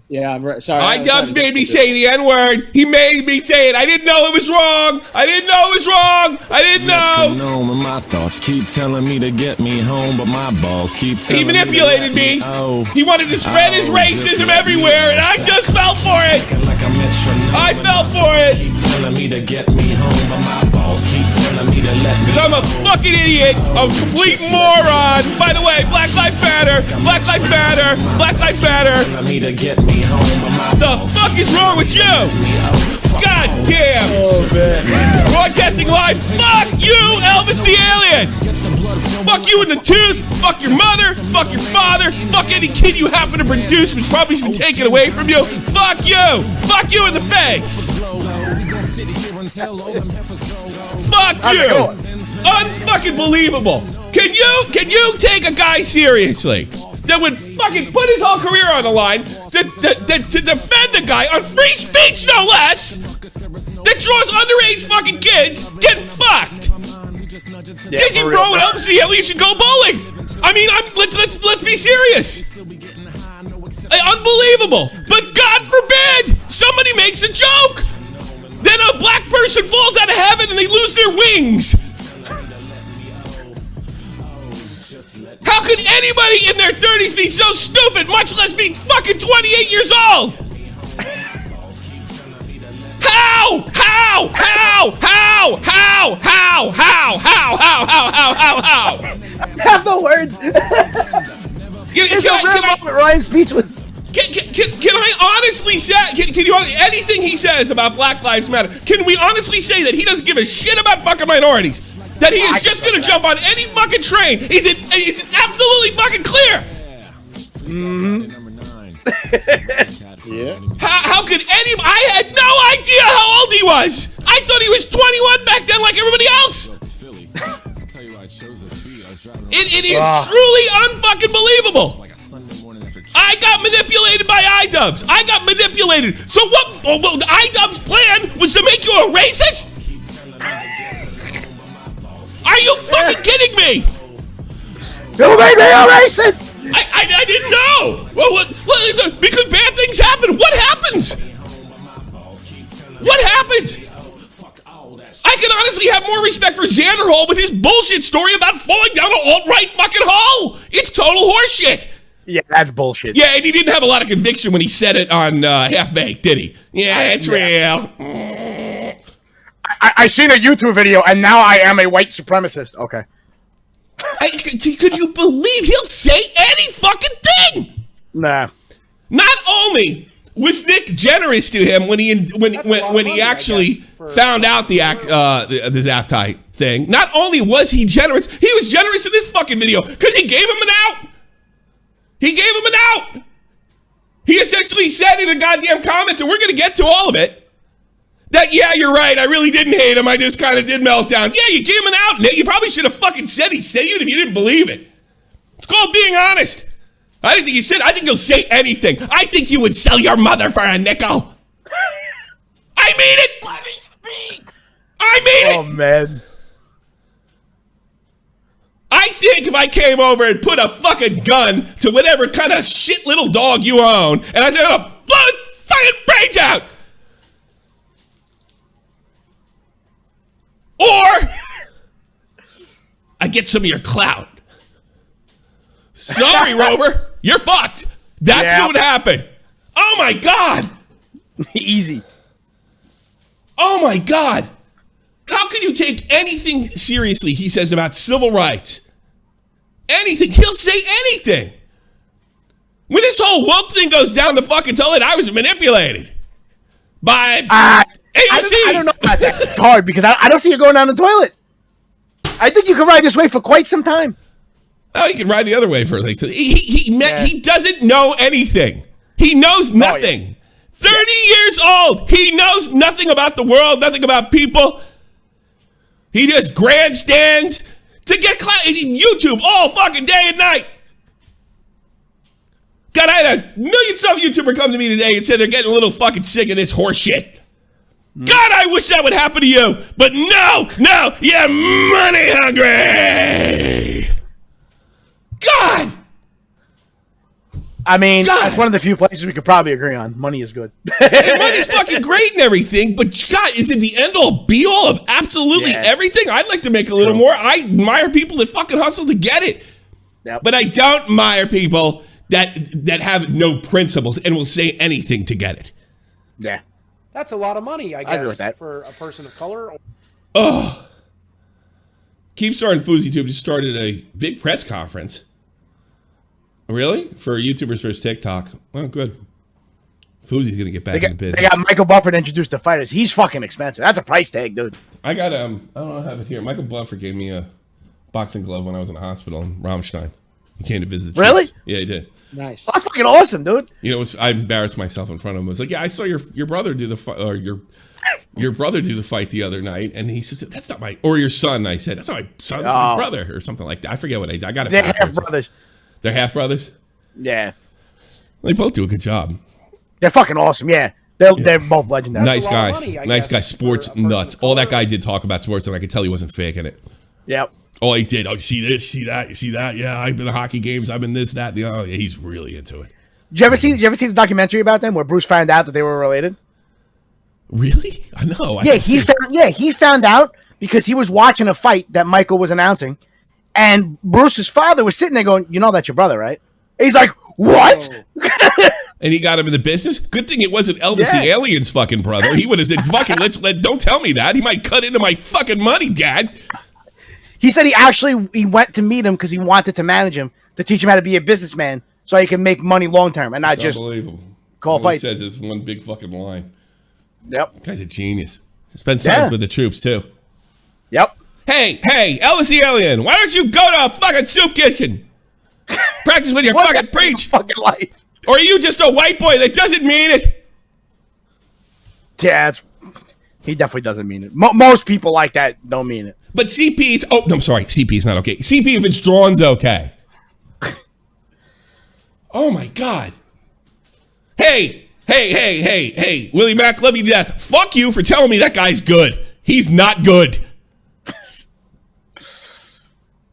Yeah, I'm sorry. iDubbbz made me say the N-word. He made me say it. I didn't know it was wrong. I didn't know. My thoughts keep telling me to get me home, but my balls keep telling me. He manipulated me. He wanted to spread his racism everywhere, and I just fell for it. I fell for it. Telling me to get me home, but my balls keep telling me to let me. Because I'm a fucking idiot, a complete moron. By the way, Black Lives Matter. Black Lives Matter. Black Lives Matter. Telling me to get me home, but my The fuck is wrong with you? God damn. Oh, man. Broadcasting live. Fuck you, Elvis the Alien. Fuck you in the tooth. Fuck your mother. Fuck your father. Fuck any kid you happen to produce, which probably should take it away from you. Fuck you. Fuck you in the face. Fuck you. Unfucking believable. Can you take a guy seriously that would fucking put his whole career on the line to defend a guy on free speech, no less, that draws underage fucking kids getting fucked? Yeah, Digi Bro and Elvis the Alien should go bowling. I mean, let's be serious. Unbelievable. But God forbid somebody makes a joke. Then a black person falls out of heaven and they lose their wings. How could anybody in their 30s be so stupid, much less be fucking 28 years old? How? Have no words. It's a rare moment. Ryan's speechless. Can I honestly say, can you, anything he says about Black Lives Matter, can we honestly say that he doesn't give a shit about fucking minorities? That he is just gonna jump on any fucking train? Is it absolutely fucking clear? Yeah. How could anybody? I had no idea how old he was. I thought he was 21 back then, like everybody else. It is truly unfucking believable. I got manipulated by iDubbbz. I got manipulated. So what? iDubbbz plan was to make you a racist? Are you fucking kidding me? You made me a racist. I didn't know. Well, because bad things happen. What happens? What happens? I can honestly have more respect for Xanderhole with his bullshit story about falling down an alt-right fucking hole. It's total horseshit. Yeah, that's bullshit. Yeah, and he didn't have a lot of conviction when he said it on Half-Baked, did he? Yeah, it's real. I seen a YouTube video, and now I am a white supremacist. Okay. Could you believe he'll say any fucking thing? Nah. Not only was Nick generous to him when he actually found out the Zaptai thing, not only was he generous in this fucking video because he gave him an out. He gave him an out. He essentially said in the goddamn comments, and we're going to get to all of it, that, yeah, you're right, I really didn't hate him, I just kind of did melt down. Yeah, you gave him an out, Nick. You probably should have fucking said he said even if you didn't believe it. It's called being honest. I didn't think you said, I think you'll say anything. I think you would sell your mother for a nickel. I mean it. Let me speak. I mean it. Oh, man. I think if I came over and put a fucking gun to whatever kind of shit little dog you own, and I said, I'm gonna blow his fucking brains out. Or I get some of your clout. Sorry, Rover. You're fucked. That's what would happen. Oh, my God. Easy. Oh, my God. How can you take anything seriously he says about civil rights? Anything. He'll say anything. When this whole woke thing goes down the fucking toilet, I was manipulated by AOC. I don't know about that. It's hard because I don't see you going down the toilet. I think you can ride this way for quite some time. Oh, you can ride the other way for like he doesn't know anything. He knows nothing. 30 years old. He knows nothing about the world, nothing about people. He does grandstands to get YouTube all fucking day and night. God, I had a million some YouTuber come to me today and said they're getting a little fucking sick of this horse shit. God, I wish that would happen to you. But no, you're money hungry. God. I mean, God. that's one of the few places we could probably agree on. Money is good. And money's fucking great and everything, but God, is it the end all be all of absolutely everything? I'd like to make a little more. I admire people that fucking hustle to get it. Yep. But I don't admire people that have no principles and will say anything to get it. Yeah. That's a lot of money, I guess, agree with that. for a person of color. Oh. Keepstar and FouseyTube just started a big press conference. Really? For YouTubers versus TikTok. Well, good. Fousey's going to get back into business. They got Michael Buffer introduced to fighters. He's fucking expensive. That's a price tag, dude. I got, I don't know if I have it here. Michael Buffer gave me a boxing glove when I was in the hospital in Rammstein. He came to visit the troops. Really? Yeah, he did. Nice. That's fucking awesome, dude. You know, I embarrassed myself in front of him. I was like, yeah, I saw your brother do the fight, or your brother do the fight the other night, and he says, that's not my, or your son. I said, that's not my son, that's my brother, or something like that. I forget what I got it. They're half brothers. They're half brothers? Yeah. They both do a good job. They're fucking awesome, yeah. They're both legendary. Nice guys. Money, nice guy. guess, Sports nuts. All that guy did talk about sports, and I could tell he wasn't faking it. Yep. Oh, he did. Oh, you see this, see that, you see that? Yeah, I've been to hockey games. I've been this, that. Oh, yeah, he's really into it. Did you ever see the documentary about them where Bruce found out that they were related? Really? I know. He found out because he was watching a fight that Michael was announcing, and Bruce's father was sitting there going, "You know that's your brother, right?" And he's like, "What?" And he got him in the business. Good thing it wasn't Elvis the Alien's fucking brother. He would have said, "Fucking don't tell me that. He might cut into my fucking money, Dad." He said he went to meet him because he wanted to manage him to teach him how to be a businessman so he can make money long term and not just call fights. He says is one big fucking line. Yep. Guy's a genius. Spends time with the troops too. Yep. Hey, Elvis the Alien, why don't you go to a fucking soup kitchen? Practice with your fucking preach. Fucking life. Or are you just a white boy that doesn't mean it? Yeah, he definitely doesn't mean it. Most people like that don't mean it. But CP's, oh, no, I'm sorry. CP is not okay. CP, if it's drawn's okay. Oh, my God. Hey. Willie Mack, love you to death. Fuck you for telling me that guy's good. He's not good.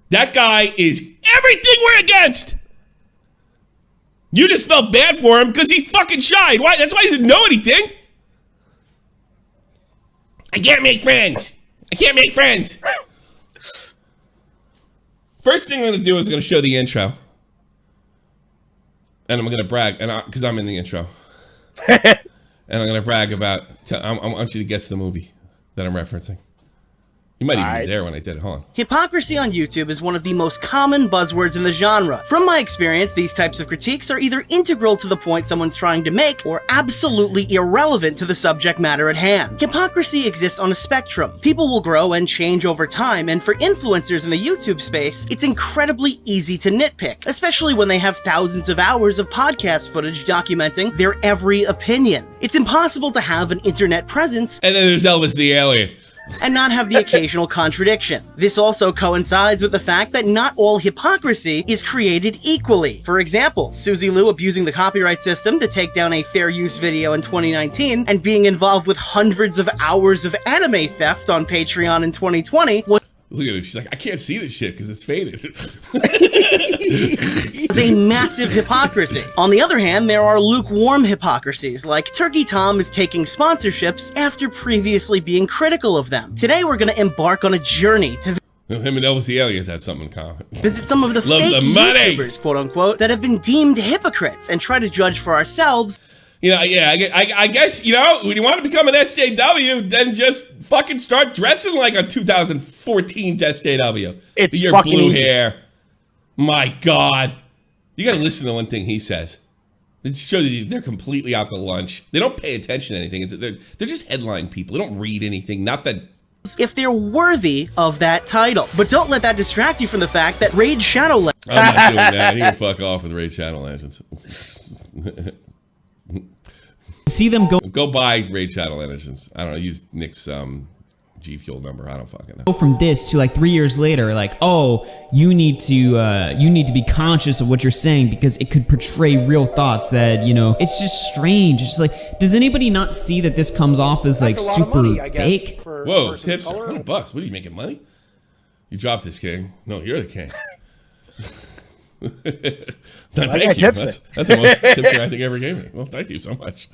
That guy is everything we're against. You just felt bad for him because he fucking shied. Why? That's why he didn't know anything. I can't make friends. First thing I'm going to do is I'm going to show the intro. And I'm going to brag, because I'm in the intro. And I'm going to brag about, I want you to guess the movie that I'm referencing. You might even be there when I did it. Hold on. Hypocrisy on YouTube is one of the most common buzzwords in the genre. From my experience, these types of critiques are either integral to the point someone's trying to make, or absolutely irrelevant to the subject matter at hand. Hypocrisy exists on a spectrum. People will grow and change over time, and for influencers in the YouTube space, it's incredibly easy to nitpick, especially when they have thousands of hours of podcast footage documenting their every opinion. It's impossible to have an internet presence, and then there's Elvis the Alien, and not have the occasional contradiction. This also coincides with the fact that not all hypocrisy is created equally. For example, Suzy Liu abusing the copyright system to take down a fair use video in 2019 and being involved with hundreds of hours of anime theft on Patreon in 2020 was look at her. She's like, I can't see this shit because it's faded. It's a massive hypocrisy. On the other hand, there are lukewarm hypocrisies, like Turkey Tom is taking sponsorships after previously being critical of them. Today, we're going to embark on a journey to him and Elvis the Aliens have something in common. Visit some of the fake YouTubers, quote unquote, that have been deemed hypocrites and try to judge for ourselves. You know, yeah, I guess, you know, when you want to become an SJW, then just fucking start dressing like a 2014 SJW. It's your fucking blue easy. hair. My God. You got to listen to one thing he says. It shows you they're completely out to lunch. They don't pay attention to anything. They're just headline people. They don't read anything. Nothing. If they're worthy of that title. But don't let that distract you from the fact that Raid Shadow Legends. I'm not doing that. He can fuck off with Raid Shadow Legends. See them go buy Raid Shadow Legends. I don't know. Use Nick's G Fuel number. I don't fucking know. go from this to like 3 years later, like, oh, you need to be conscious of what you're saying because it could portray real thoughts that, you know, it's just strange. It's just like, does anybody not see that this comes off as like super fake? Whoa, tips $100. What are you making money? You dropped this, king. No, you're the king. Thank you. That's the most tips I think ever gave me. Well, thank you so much.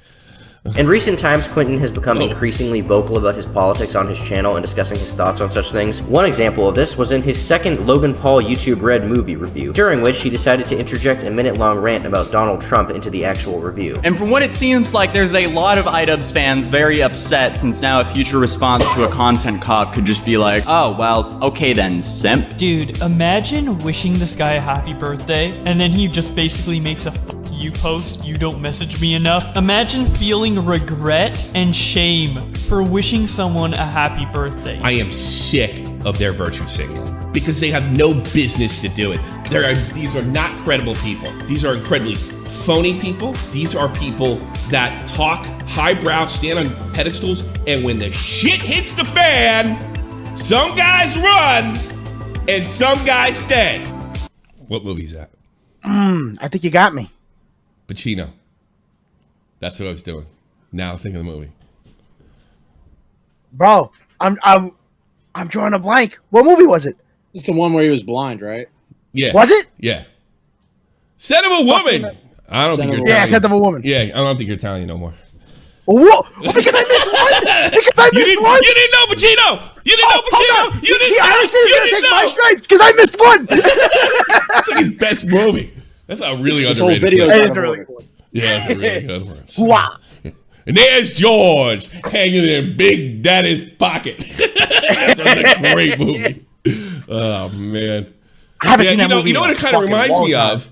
In recent times, Quentin has become increasingly vocal about his politics on his channel and discussing his thoughts on such things. One example of this was in his second Logan Paul YouTube Red movie review, during which he decided to interject a minute-long rant about Donald Trump into the actual review. And from what it seems like, there's a lot of iDubbbz fans very upset since now a future response to a content cop could just be like, oh, well, okay then, simp. Dude, imagine wishing this guy a happy birthday, and then he just basically makes a you post, you don't message me enough. Imagine feeling regret and shame for wishing someone a happy birthday. I am sick of their virtue signaling because they have no business to do it. These are not credible people. These are incredibly phony people. These are people that talk highbrow, stand on pedestals, and when the shit hits the fan, some guys run and some guys stay. What movie's that? I think you got me. Pacino. That's what I was doing. Now think of the movie. Bro, I'm drawing a blank. What movie was it? It's the one where he was blind, right? Yeah. Was it? Yeah. Son of a woman. I don't think you're Italian. Yeah, Son of a Woman. Yeah, I don't think you're Italian no more. Whoa! Because I missed one. Because I missed one. You didn't know Pacino. You didn't know Pacino. You didn't The know. Irish You gonna didn't take my know. stripes because I missed one. That's like his best movie. That's a really This whole underrated video film. is It's a really good one. Yeah, it's a really good one. Wow. And there's George hanging in Big Daddy's pocket. That's a great movie. Oh man. I haven't seen that movie. You know what it kind of reminds me time. of?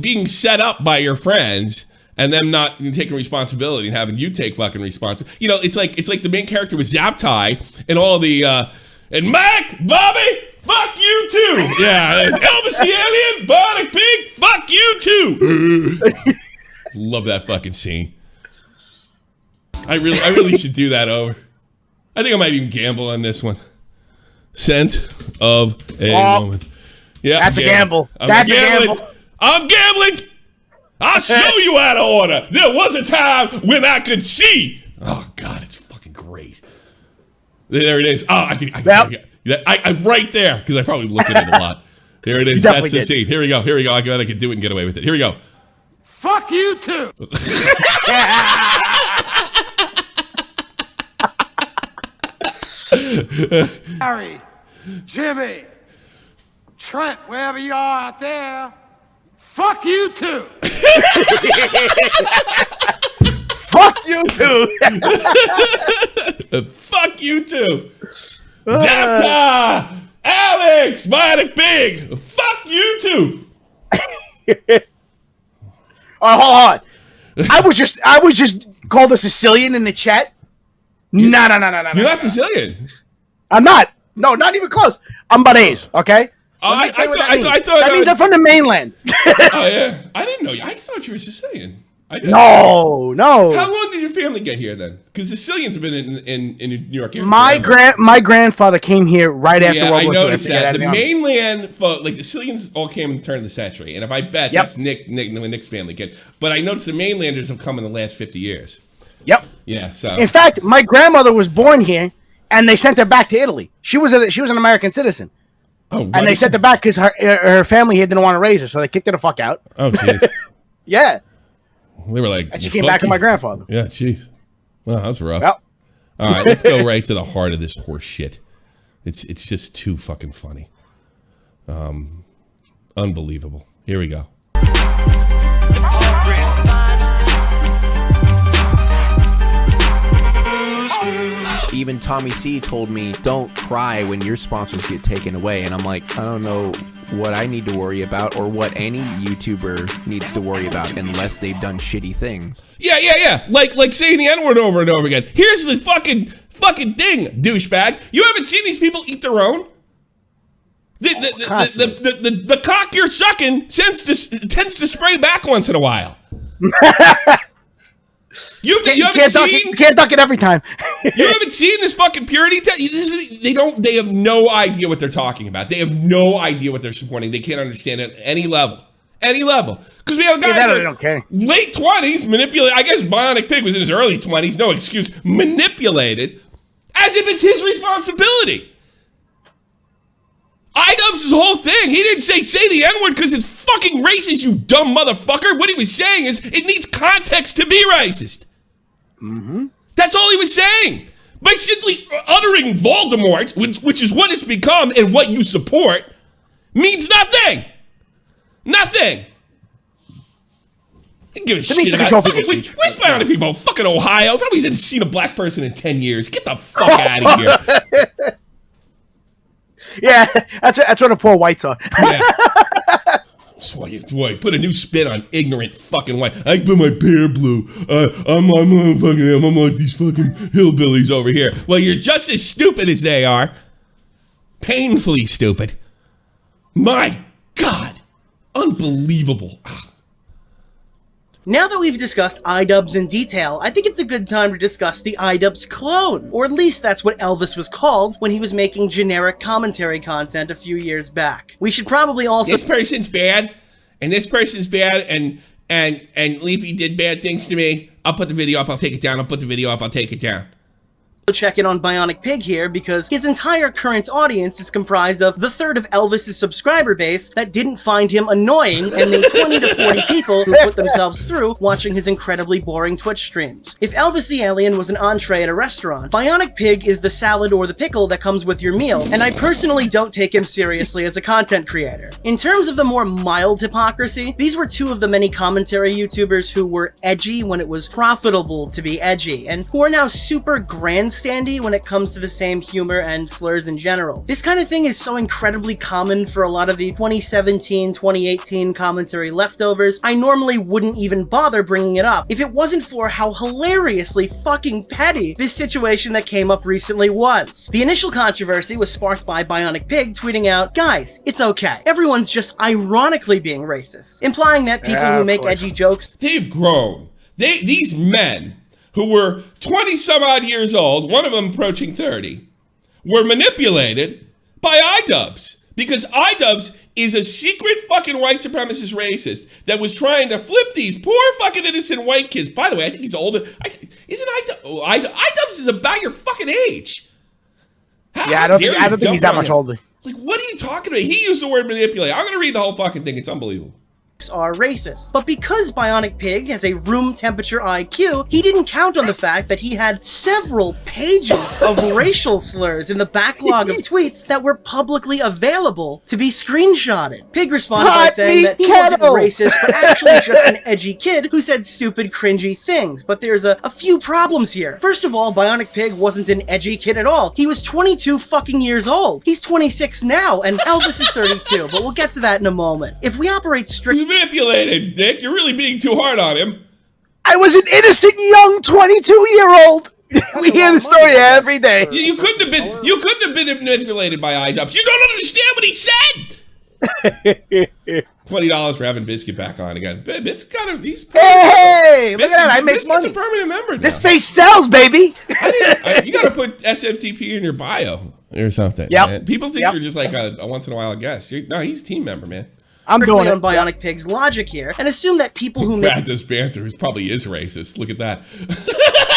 Being set up by your friends and them not taking responsibility and having you take fucking responsibility. You know, it's like the main character with Zap Tie and all the and Mike, Bobby, fuck you too. Yeah, and Elvis the alien, Bionic Pig, fuck you too. Love that fucking scene. I really should do that over. I think I might even gamble on this one. Scent of a woman. Yeah, That's a gamble. I'm That's a gambling. gamble. I'm gambling. I'll show you out of order. There was a time when I could see. Oh God, it's fucking great. There it is. Oh, I'm right there because I probably looked at it a lot. There it is. That's the scene. Here we go. I could do it and get away with it. Here we go. Fuck you too. Harry, Jimmy, Trent, wherever you are out there, fuck you too. Fuck you too. Fuck you too. Zapta, Alex, Bionic Pig. Fuck you too. Oh, hold on. I was just called a Sicilian in the chat. No. You're not Sicilian. I'm not. No, not even close. I'm Barese, okay? I thought that means I'm from the mainland. Oh yeah, I didn't know you. I thought you were Sicilian. No. How long did your family get here then? Because Sicilians have been in New York. My grandfather came here right after World War II. I noticed that. The mainland, like the Sicilians, all came in the turn of the century, and if I bet that's Nick's family kid. But I noticed the mainlanders have come in the last 50 years. Yep. Yeah. So in fact, my grandmother was born here, and they sent her back to Italy. She was an American citizen. Oh, and they sent her back because her family here didn't want to raise her, so they kicked her the fuck out. Oh, jeez. Yeah. They were like, and she came back with my grandfather. Yeah, jeez. Well, that was rough. Yep. All right, let's go right to the heart of this horse shit. It's just too fucking funny. Unbelievable. Here we go. Even Tommy C told me, don't cry when your sponsors get taken away. And I'm like, I don't know what I need to worry about or what any YouTuber needs to worry about unless they've done shitty things. Yeah. Like saying the N-word over and over again. Here's the fucking thing, douchebag. You haven't seen these people eat their own? The cock you're sucking tends to spray back once in a while. You can't duck it every time. You haven't seen this fucking purity test? They have no idea what they're talking about. They have no idea what they're supporting. They can't understand it at any level. Because we have a guy late 20s manipulated. I guess Bionic Pig was in his early 20s. No excuse. Manipulated as if it's his responsibility. iDubbbz' whole thing, he didn't say the N-word because it's fucking racist, you dumb motherfucker. What he was saying is it needs context to be racist. Mm-hmm. That's all he was saying. By simply uttering Voldemort, which is what it's become and what you support, means nothing. Nothing. I give a shit about fucking, where's Bionic people? Fucking Ohio. Nobody's ever seen a black person in 10 years. Get the fuck out of here. Yeah, that's what the poor whites are. Yeah. Boy, put a new spin on ignorant fucking white. I put my hair blue. I'm like these fucking hillbillies over here. Well, you're just as stupid as they are. Painfully stupid. My God. Unbelievable. Now that we've discussed iDubbbz in detail, I think it's a good time to discuss the iDubbbz clone. Or at least that's what Elvis was called when he was making generic commentary content a few years back. We should probably also— This person's bad, and this person's bad, and Leafy did bad things to me. I'll put the video up, I'll take it down. I'll put the video up, I'll take it down. Check in on Bionic Pig here because his entire current audience is comprised of the third of Elvis's subscriber base that didn't find him annoying and the 20 to 40 people who put themselves through watching his incredibly boring Twitch streams. If Elvis the Alien was an entree at a restaurant, Bionic Pig is the salad or the pickle that comes with your meal, and I personally don't take him seriously as a content creator. In terms of the more mild hypocrisy, these were two of the many commentary YouTubers who were edgy when it was profitable to be edgy, and who are now super grandstandy when it comes to the same humor and slurs in general. This kind of thing is so incredibly common for a lot of the 2017, 2018 commentary leftovers, I normally wouldn't even bother bringing it up if it wasn't for how hilariously fucking petty this situation that came up recently was. The initial controversy was sparked by Bionic Pig tweeting out, "Guys, it's okay. Everyone's just ironically being racist," implying that people who make edgy jokes— They've grown. These men who were 20 some odd years old, one of them approaching 30, were manipulated by iDubbbz. Because iDubbbz is a secret fucking white supremacist racist that was trying to flip these poor fucking innocent white kids. By the way, I think he's older. Isn't iDubbbz is about your fucking age. I don't think he's that much older. Like, what are you talking about? He used the word manipulate. I'm going to read the whole fucking thing. It's unbelievable. Are racist. But because Bionic Pig has a room temperature IQ, he didn't count on the fact that he had several pages of racial slurs in the backlog of tweets that were publicly available to be screenshotted. Pig responded by saying that he wasn't racist, but actually just an edgy kid who said stupid, cringy things. But there's a few problems here. First of all, Bionic Pig wasn't an edgy kid at all. He was 22 fucking years old. He's 26 now, and Elvis is 32, but we'll get to that in a moment. If we operate strictly— Manipulated, Nick. You're really being too hard on him. I was an innocent young 22-year-old. We hear the story every day. You couldn't have been manipulated by iDubbbz. You don't understand what he said. $20 for having Biscuit back on again. Biscuit got these. Hey, look at that! I make Biscuit's money. A permanent member now. This face sells, baby. You got to put SFTP in your bio or something. Yeah. People think you're just like a once in a while guest. No, he's a team member, man. I'm doing on Bionic Pig's logic here, and assume that people who make this banter probably is racist. Look at that.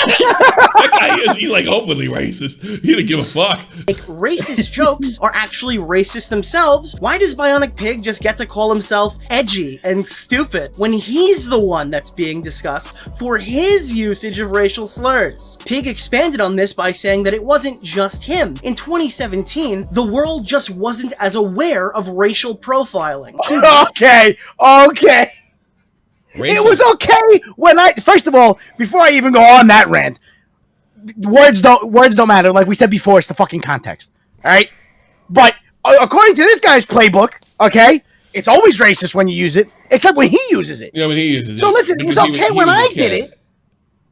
That guy he's like openly racist. He didn't give a fuck. Like racist jokes are actually racist themselves. Why does Bionic Pig just get to call himself edgy and stupid when he's the one that's being discussed for his usage of racial slurs? Pig expanded on this by saying that it wasn't just him. In 2017, the world just wasn't as aware of racial profiling. Okay. It was okay when first of all, before I even go on that rant, words don't matter. Like we said before, it's the fucking context. All right. But according to this guy's playbook, okay, it's always racist when you use it, except when he uses it. Yeah, when he uses it. So listen, it was okay when I did it.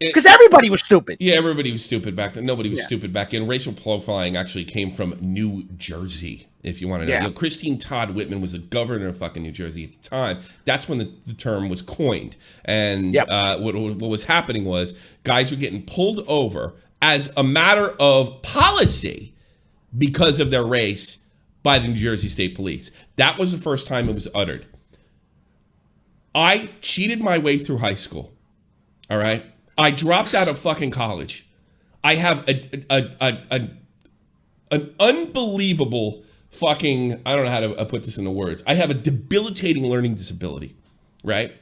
Because everybody was stupid. Yeah, everybody was stupid back then. Nobody was stupid back then. Racial profiling actually came from New Jersey, if you want to know. You know, Christine Todd Whitman was the governor of fucking New Jersey at the time. That's when the term was coined. And what was happening was guys were getting pulled over as a matter of policy because of their race by the New Jersey State Police. That was the first time it was uttered. I cheated my way through high school. All right? I dropped out of fucking college. I have an unbelievable fucking, I don't know how to put this into words. I have a debilitating learning disability, right?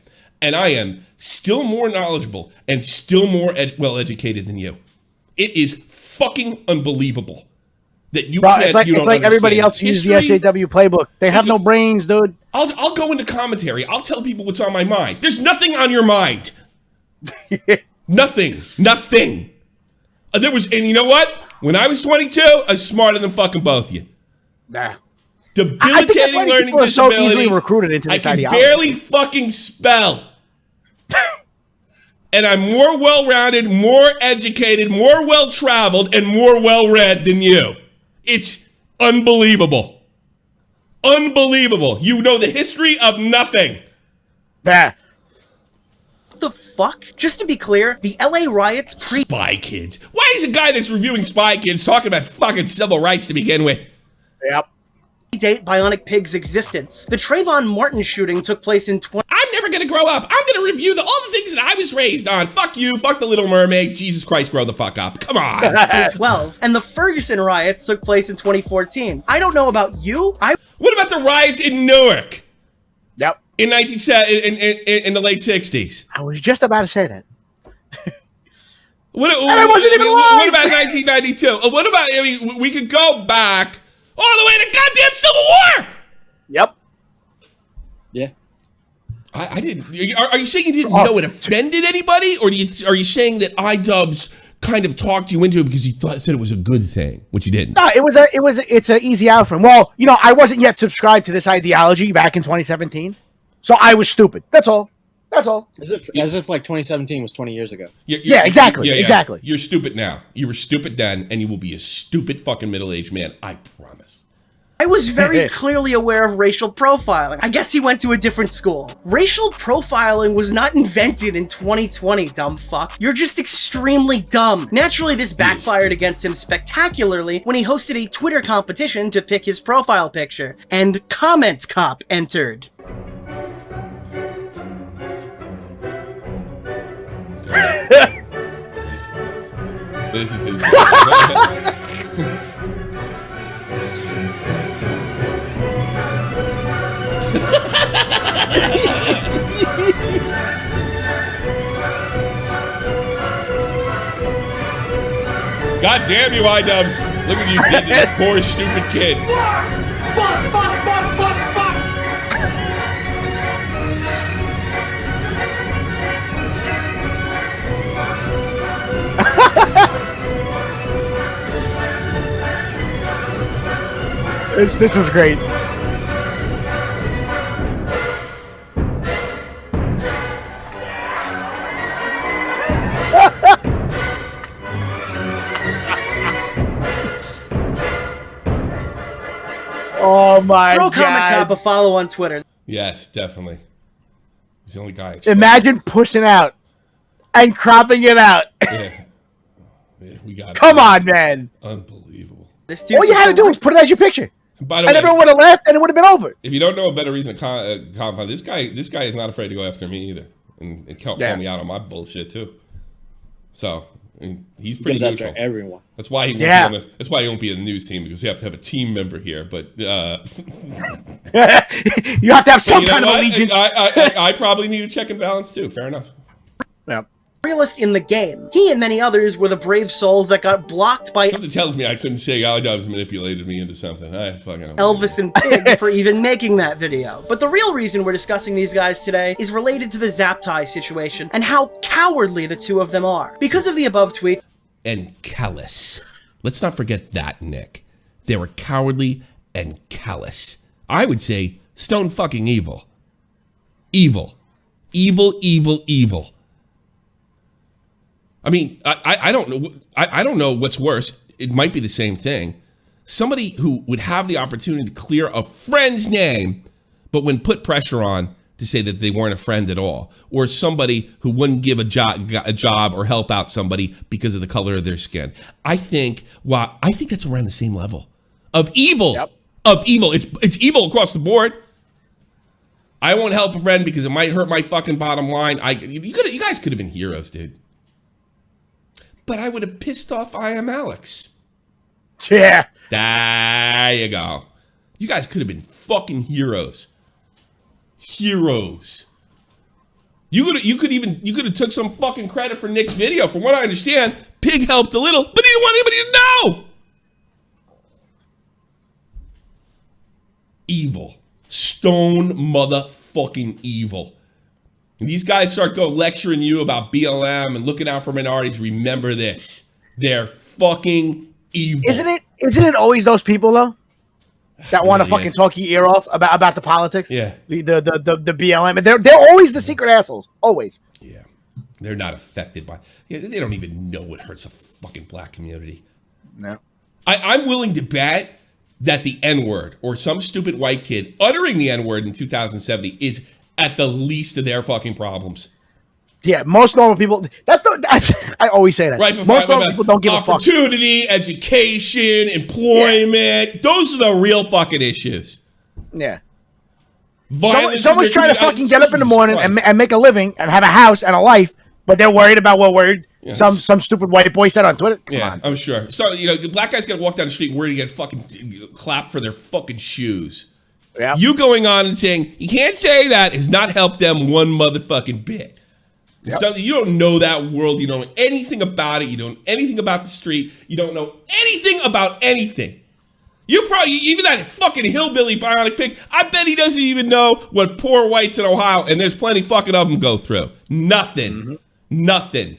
And I am still more knowledgeable and still more well-educated than you. It is fucking unbelievable that you can't, it's like, you don't it's like everybody else uses the history. SAW playbook. They have no brains, dude. I'll go into commentary. I'll tell people what's on my mind. There's nothing on your mind. Nothing. And you know what? When I was 22, I was smarter than fucking both of you. Nah. Debilitating learning people are so disability. easily recruited into this I can ideology. barely fucking spell. And I'm more well-rounded, more educated, more well-traveled, and more well-read than you. It's unbelievable. Unbelievable. You know the history of nothing. Nah. What the fuck? Just to be clear, the LA riots Spy Kids. Why is a guy that's reviewing Spy Kids talking about fucking civil rights to begin with? Yep. predate Bionic Pig's existence. The Trayvon Martin shooting took place in I'm never gonna grow up. I'm gonna review all the things that I was raised on. Fuck you, fuck the Little Mermaid. Jesus Christ, grow the fuck up. Come on. 2012, and the Ferguson riots took place in 2014. I don't know about you. What about the riots in Newark? Yep. In the late 60s. I was just about to say that. What I wasn't even alive. What about 1992? What about, I mean, we could go back all the way to goddamn Civil War. Yep. Yeah. I didn't. Are you saying you didn't know it offended anybody, or are you saying that iDubbbz kind of talked you into it because he said it was a good thing, which you didn't? No, it's an easy out for him. Well, you know, I wasn't yet subscribed to this ideology back in 2017, so I was stupid. That's all. That's all. As if like 2017 was 20 years ago. Yeah, exactly. Exactly. You're stupid now. You were stupid then, and you will be a stupid fucking middle-aged man. I promise. I was very clearly aware of racial profiling. I guess he went to a different school. Racial profiling was not invented in 2020, dumb fuck. You're just extremely dumb. Naturally, this backfired against him spectacularly when he hosted a Twitter competition to pick his profile picture, and Comment Cop entered. This is his. God damn you, iDubbbz. Look at you did to this poor, stupid kid. This was great. Oh my Throw god. Comment Cop a follow on Twitter. Yes, definitely. He's the only guy. Imagine pushing out and cropping it out. Yeah, we got it. Come on, man. Unbelievable. All you had to do was put it as your picture. By the And way, everyone would have left and it would have been over. if you don't know a better reason to confine, this guy is not afraid to go after me either, and call me out on my bullshit too. So I mean, he's pretty Goes neutral. after everyone. That's why he won't Yeah. be on that's why he won't be in the news team, because you have to have a team member here. But You have to have some you know kind of what? allegiance. I probably need a check and balance too. Fair enough. Yeah. Realist in the game. He and many others were the brave souls that got blocked by Something tells me I couldn't say iDubbbz manipulated me into something. I fucking don't Elvis and Pig for even making that video. But the real reason we're discussing these guys today is related to the Zaptai situation and how cowardly the two of them are. Because of the above tweets and callous. Let's not forget that, Nick. They were cowardly and callous. I would say stone fucking evil. Evil. Evil, evil, evil. I mean, I don't know. I don't know what's worse. It might be the same thing. Somebody who would have the opportunity to clear a friend's name, but when put pressure on to say that they weren't a friend at all, or somebody who wouldn't give a job or help out somebody because of the color of their skin. I think that's around the same level of evil. Yep. Of evil. It's evil across the board. I won't help a friend because it might hurt my fucking bottom line. You guys could have been heroes, dude. But I would have pissed off I Am Alex. Yeah. There you go. You guys could have been fucking heroes. Heroes. You could have took some fucking credit for Nick's video. From what I understand, Pig helped a little, but he didn't want anybody to know. Evil. Stone motherfucking evil. And these guys start lecturing you about BLM and looking out for minorities. Remember this. They're fucking evil. Isn't it always those people though that want to fucking talk your ear off about the politics? Yeah. The BLM. They're always the secret assholes. Always. Yeah. They're not affected by. Yeah, they don't even know what hurts a fucking black community. No. I'm willing to bet that the N-word or some stupid white kid uttering the N-word in 2070 is at the least of their fucking problems. Yeah, most normal people. I always say that. Right, most normal people don't give a fuck. Opportunity, education, employment. Yeah. Those are the real fucking issues. Yeah. Someone's trying to fucking get up in the morning and make a living and have a house and a life, but they're worried about some stupid white boy said on Twitter. Come on. I'm sure. So, the black guy's gonna walk down the street and worried to get fucking clapped for their fucking shoes. Yeah. You going on and saying, you can't say that has not helped them one motherfucking bit. Yep. So you don't know that world. You don't know anything about it. You don't know anything about the street. You don't know anything about anything. You probably, even that fucking hillbilly bionic pig, I bet he doesn't even know what poor whites in Ohio, and there's plenty fucking of them, go through. Nothing. Mm-hmm. Nothing.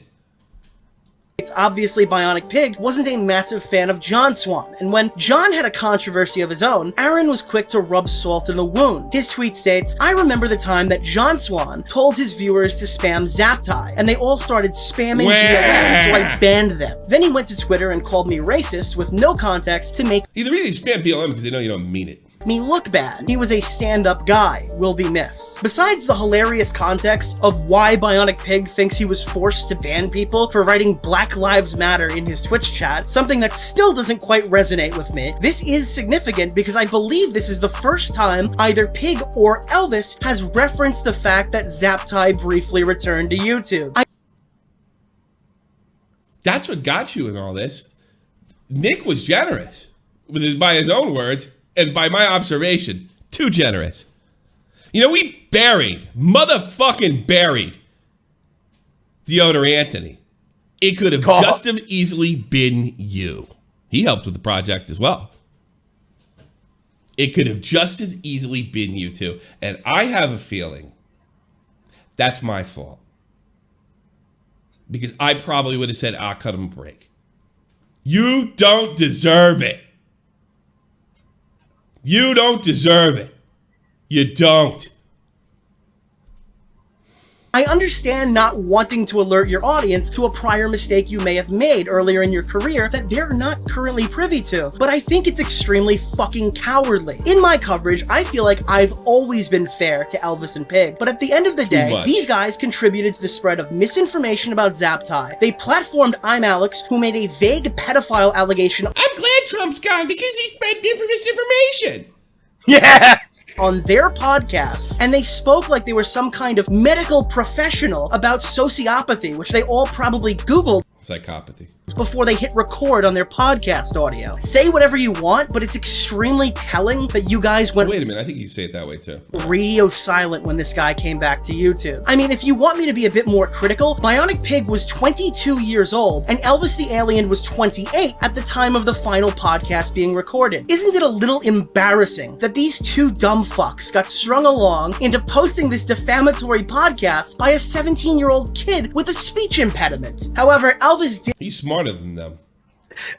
It's obviously Bionic Pig wasn't a massive fan of John Swan, and when John had a controversy of his own, Aaron was quick to rub salt in the wound. His tweet states, "I remember the time that John Swan told his viewers to spam Zaptai, and they all started spamming BLM, so I banned them. Then he went to Twitter and called me racist with no context to make the reason they spam BLM because they know you don't mean it. Me look bad. He was a stand-up guy, will be missed." Besides the hilarious context of why Bionic Pig thinks he was forced to ban people for writing Black Lives Matter in his Twitch chat, something that still doesn't quite resonate with me, this is significant because I believe this is the first time either Pig or Elvis has referenced the fact that Zaptai briefly returned to YouTube. That's what got you in all this. Nick was generous, by his own words. And by my observation, too generous. We motherfucking buried Theodore Anthony. It could have just as easily been you. He helped with the project as well. It could have just as easily been you too. And I have a feeling that's my fault. Because I probably would have said, I'll cut him a break. You don't deserve it. You don't deserve it. You don't. I understand not wanting to alert your audience to a prior mistake you may have made earlier in your career that they're not currently privy to, but I think it's extremely fucking cowardly. In my coverage, I feel like I've always been fair to Elvis and Pig, but at the end of the day, these guys contributed to the spread of misinformation about Zaptai. They platformed I'm Alex, who made a vague pedophile allegation. I'm glad Trump's gone because he spread misinformation. Yeah! On their podcast, and they spoke like they were some kind of medical professional about sociopathy, which they all probably Googled psychopathy before they hit record on their podcast audio. Say whatever you want, but it's extremely telling that you guys went— wait a minute, I think you say it that way too. Radio silent when this guy came back to YouTube. I mean, if you want me to be a bit more critical, Bionic Pig was 22 years old, and Elvis the Alien was 28 at the time of the final podcast being recorded. Isn't it a little embarrassing that these two dumb fucks got strung along into posting this defamatory podcast by a 17-year-old kid with a speech impediment? However, Elvis did— he's smarter than them.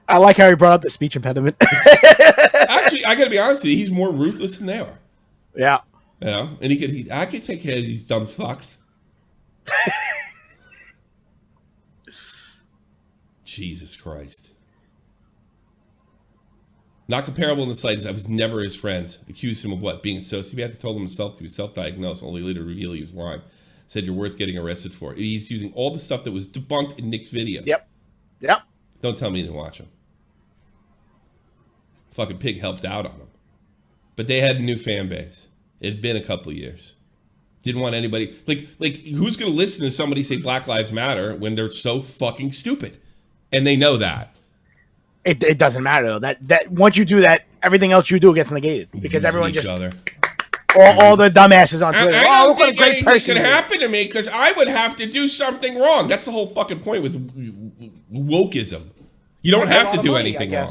I like how he brought up the speech impediment. Actually, I gotta be honest with you, he's more ruthless than they are. Yeah. And I could take care of these dumb fucks. Jesus Christ. Not comparable in the slightest. I was never his friends. Accused him of what? Being a sociopath. He told himself he was self-diagnosed, only later to reveal he was lying. Said you're worth getting arrested for. He's using all the stuff that was debunked in Nick's videos. Yep. Don't tell me you didn't watch him. Fucking Pig helped out on him. But they had a new fan base. It had been a couple of years. Didn't want anybody... Like who's going to listen to somebody say Black Lives Matter when they're so fucking stupid? And they know that. It doesn't matter though. That once you do that, everything else you do gets negated because everyone each just other. all the dumbasses on Twitter. I Oh, don't look what a think great anything person could he is. happen to me because I would have to do something wrong. That's the whole fucking point with wokeism. You don't have to do anything wrong.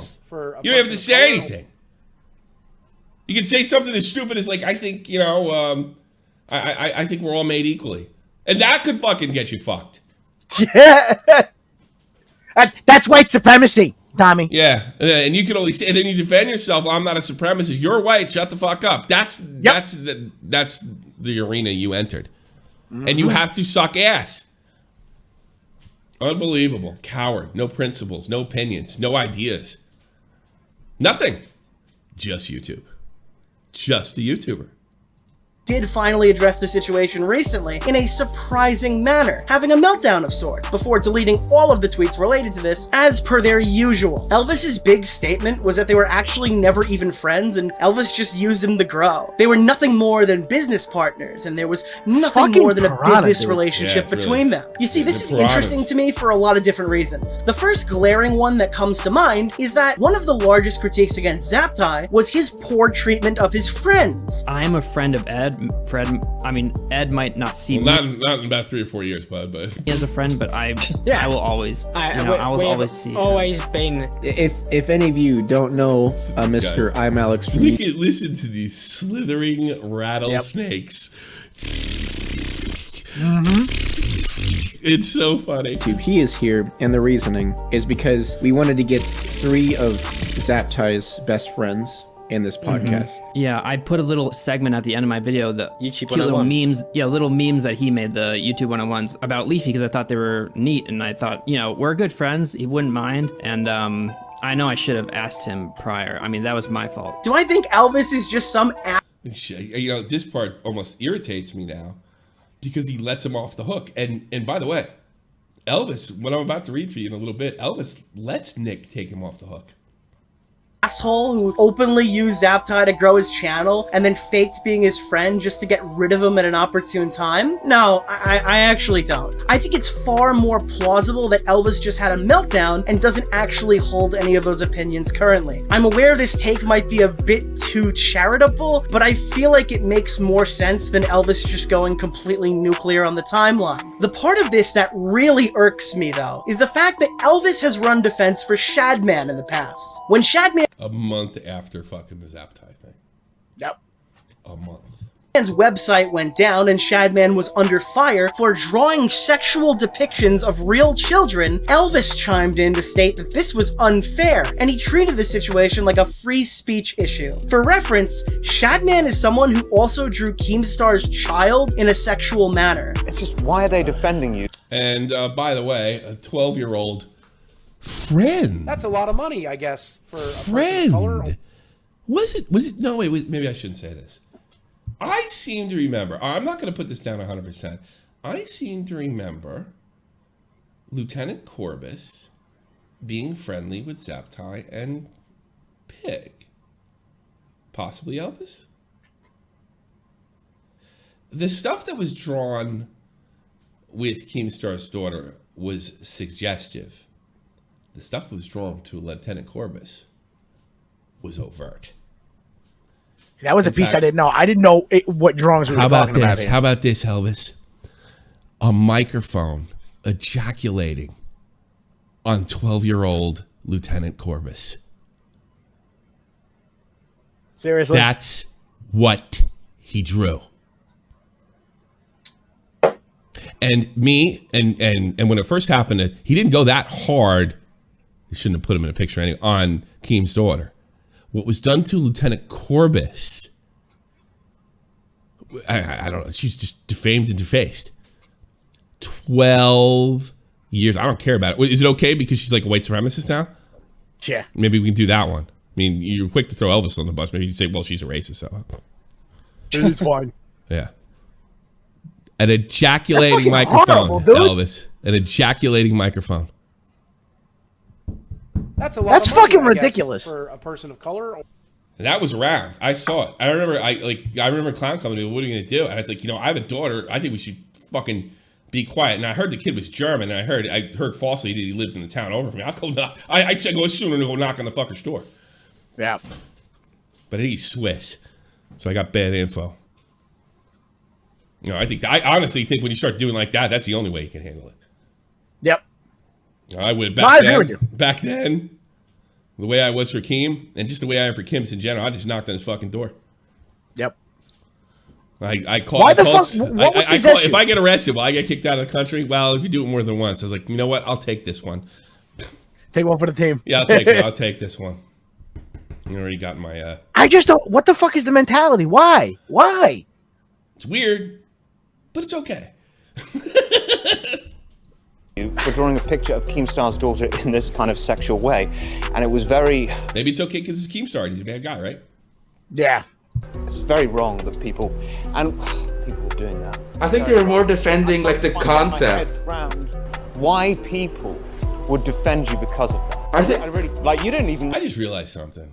You don't have to say anything. You can say something as stupid as like, I think, you know, I think we're all made equally. And that could fucking get you fucked. Yeah. That's white supremacy, Tommy. Yeah, and you can only say, and then you defend yourself. I'm not a supremacist. You're white. Shut the fuck up. That's the arena you entered, and you have to suck ass. Unbelievable, coward. No principles, no opinions, no ideas, nothing. Just YouTube. Just a YouTuber. Did finally address the situation recently in a surprising manner, having a meltdown of sorts, before deleting all of the tweets related to this as per their usual. Elvis's big statement was that they were actually never even friends and Elvis just used him to grow. They were nothing more than business partners and there was nothing more than a business relationship between them. You see, this is interesting to me for a lot of different reasons. The first glaring one that comes to mind is that one of the largest critiques against Zaptai was his poor treatment of his friends. I'm a friend of Ed. Ed might not see me. Not in about 3 or 4 years, bud. But he has a friend, but I will always, I will always see him. Always been. If any of you don't know, Mr. I'm Alex. Listen to these slithering rattlesnakes. It's so funny. He is here, and the reasoning is because we wanted to get 3 of Zaptai's best friends in this podcast. Yeah, I put a little segment at the end of my video, the YouTube cute little 101. memes, little memes that he made, the YouTube 101s about Leafy, because I thought they were neat, and I thought, you know, we're good friends, he wouldn't mind, and I know I should have asked him prior. I mean, that was my fault. Do I think Elvis is just some You know, this part almost irritates me now because he lets him off the hook. And by the way, Elvis, what I'm about to read for you in a little bit, Elvis lets Nick take him off the hook. asshole who openly used Zaptai to grow his channel and then faked being his friend just to get rid of him at an opportune time? No, I actually don't. I think it's far more plausible that Elvis just had a meltdown and doesn't actually hold any of those opinions currently. I'm aware this take might be a bit too charitable, but I feel like it makes more sense than Elvis just going completely nuclear on the timeline. The part of this that really irks me, though, is the fact that Elvis has run defense for Shadman in the past. When Shadman... A month after fucking the Zaptai thing. Yep. A month. Shadman's website went down and Shadman was under fire for drawing sexual depictions of real children, Elvis chimed in to state that this was unfair, and he treated the situation like a free speech issue. For reference, Shadman is someone who also drew Keemstar's child in a sexual manner. It's just, why are they defending you? And by the way, a 12-year-old friend. That's a lot of money, I guess, for a friend. color. Was it? No, wait, maybe I shouldn't say this. I seem to remember, I'm not going to put this down 100%. I seem to remember Lieutenant Corbus being friendly with Zaptai and Pig. Possibly Elvis? The stuff that was drawn with Keemstar's daughter was suggestive. The stuff that was drawn to Lieutenant Corbus was overt. See, that was the piece I didn't know. I didn't know what drawings we were talking about here. How about this, Elvis? A microphone ejaculating on 12-year-old Lieutenant Corbus. Seriously? That's what he drew. And me, and when it first happened, he didn't go that hard. You shouldn't have put him in a picture anyway, on Keem's daughter. What was done to Lieutenant Corbus, I don't know, she's just defamed and defaced. 12 years. I don't care about it. Is it okay because she's like a white supremacist now? Yeah. Maybe we can do that one. I mean, you're quick to throw Elvis on the bus. Maybe you'd say, well, she's a racist, so. It's fine. Yeah. An ejaculating That's microphone, horrible, dude. Elvis. An ejaculating microphone. That's a lot. That's of money, fucking I guess, ridiculous. for a person of color. And that was around. I saw it. I remember Clown coming to me, what are you going to do? And I was like, I have a daughter. I think we should fucking be quiet. And I heard the kid was German, and I heard falsely that he lived in the town over from me. I'll go knock. I go sooner to go knock on the fucker's door. Yeah. But he's Swiss, so I got bad info. You know, I honestly think when you start doing like that, that's the only way you can handle it. Yep. I would I agree with you. Back then, the way I was for Keem, and just the way I am for Kim's in general, I just knocked on his fucking door. Yep. I call. Why the fuck? What would possess you? If I get arrested, will I get kicked out of the country? Well, if you do it more than once, I was like, you know what? I'll take this one. Take one for the team. Yeah, I'll take this one. You already got my. I just don't. What the fuck is the mentality? Why? Why? It's weird, but it's okay. For drawing a picture of Keemstar's daughter in this kind of sexual way, and it was very. Maybe it's okay because it's Keemstar. He's a bad guy, right? Yeah. It's very wrong that people were doing that. I think they were more defending like the concept. Why people would defend you because of that? I really like. You didn't even. I just realized something.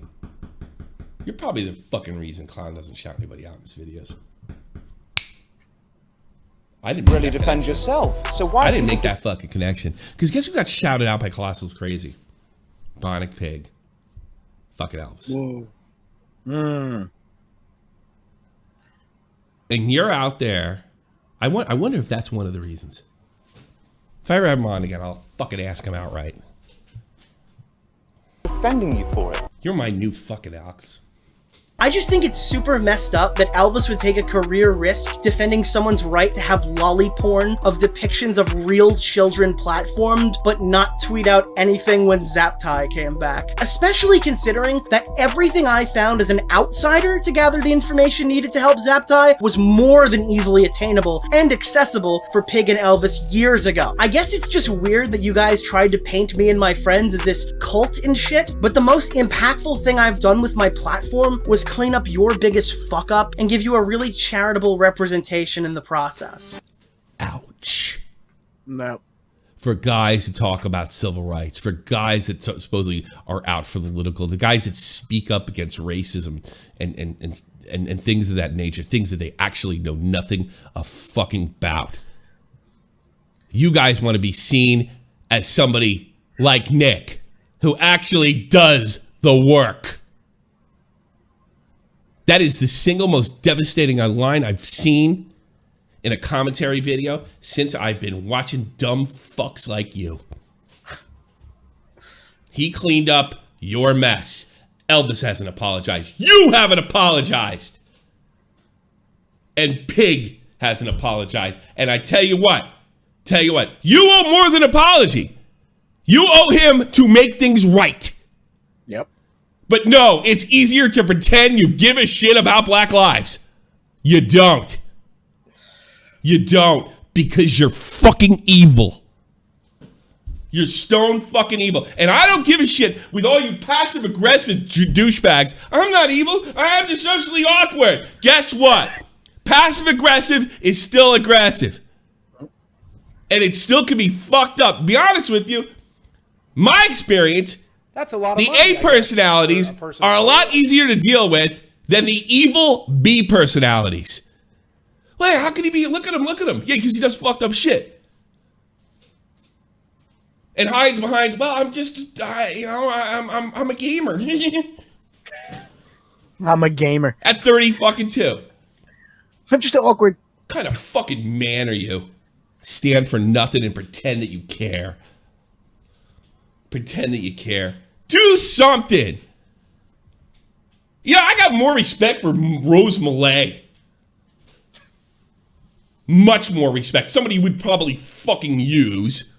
You're probably the fucking reason Clown doesn't shout anybody out in his videos. I didn't really defend yourself. So why? I didn't make that fucking connection. Because guess who got shouted out by Colossal's Crazy? Bionic Pig. Fucking Elvis. Whoa. And you're out there. I wonder if that's one of the reasons. If I ever have him on again, I'll fucking ask him outright. Defending you for it. You're my new fucking Alex. I just think it's super messed up that Elvis would take a career risk defending someone's right to have lolly porn of depictions of real children platformed, but not tweet out anything when Zaptai came back. Especially considering that everything I found as an outsider to gather the information needed to help Zaptai was more than easily attainable and accessible for Pig and Elvis years ago. I guess it's just weird that you guys tried to paint me and my friends as this cult and shit, but the most impactful thing I've done with my platform was clean up your biggest fuck up and give you a really charitable representation in the process. Ouch. No. For guys who talk about civil rights, for guys that supposedly are out for the political, the guys that speak up against racism and things of that nature, things that they actually know nothing of fucking about. You guys want to be seen as somebody like Nick, who actually does the work. That is the single most devastating line I've seen in a commentary video since I've been watching dumb fucks like you. He cleaned up your mess. Elvis hasn't apologized. You haven't apologized. And Pig hasn't apologized. And I tell you what, you owe more than apology. You owe him to make things right. Yep. But no, it's easier to pretend you give a shit about Black lives. You don't. You don't, because you're fucking evil. You're stone fucking evil. And I don't give a shit with all you passive aggressive douchebags. I'm not evil. I am just socially awkward. Guess what? Passive aggressive is still aggressive. And it still can be fucked up. Be honest with you, my experience, that's a lot of the money, A personalities are a lot easier to deal with than the evil B personalities. Wait, how can he be? Look at him. Yeah, because he does fucked up shit. And hides behind, well, I'm a gamer. I'm a gamer. At 30 fucking 2. I'm just awkward. What kind of fucking man are you? Stand for nothing and pretend that you care. Pretend that you care. Do something. You know, I got more respect for Rose Malay. Much more respect. Somebody you would probably fucking use.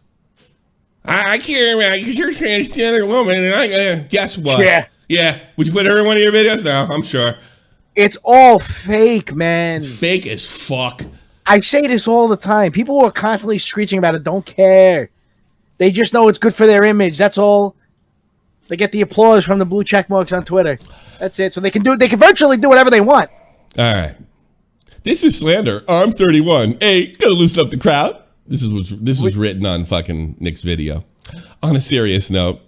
I care about because you're a transgender woman, and guess what? Yeah. Would you put her in one of your videos? No, I'm sure. It's all fake, man. It's fake as fuck. I say this all the time. People who are constantly screeching about it don't care. They just know it's good for their image. That's all. They get the applause from the blue check marks on Twitter. That's it. So they can virtually do whatever they want. All right. This is slander. I'm 31. Hey, gotta loosen up the crowd. This was written on fucking Nick's video. On a serious note,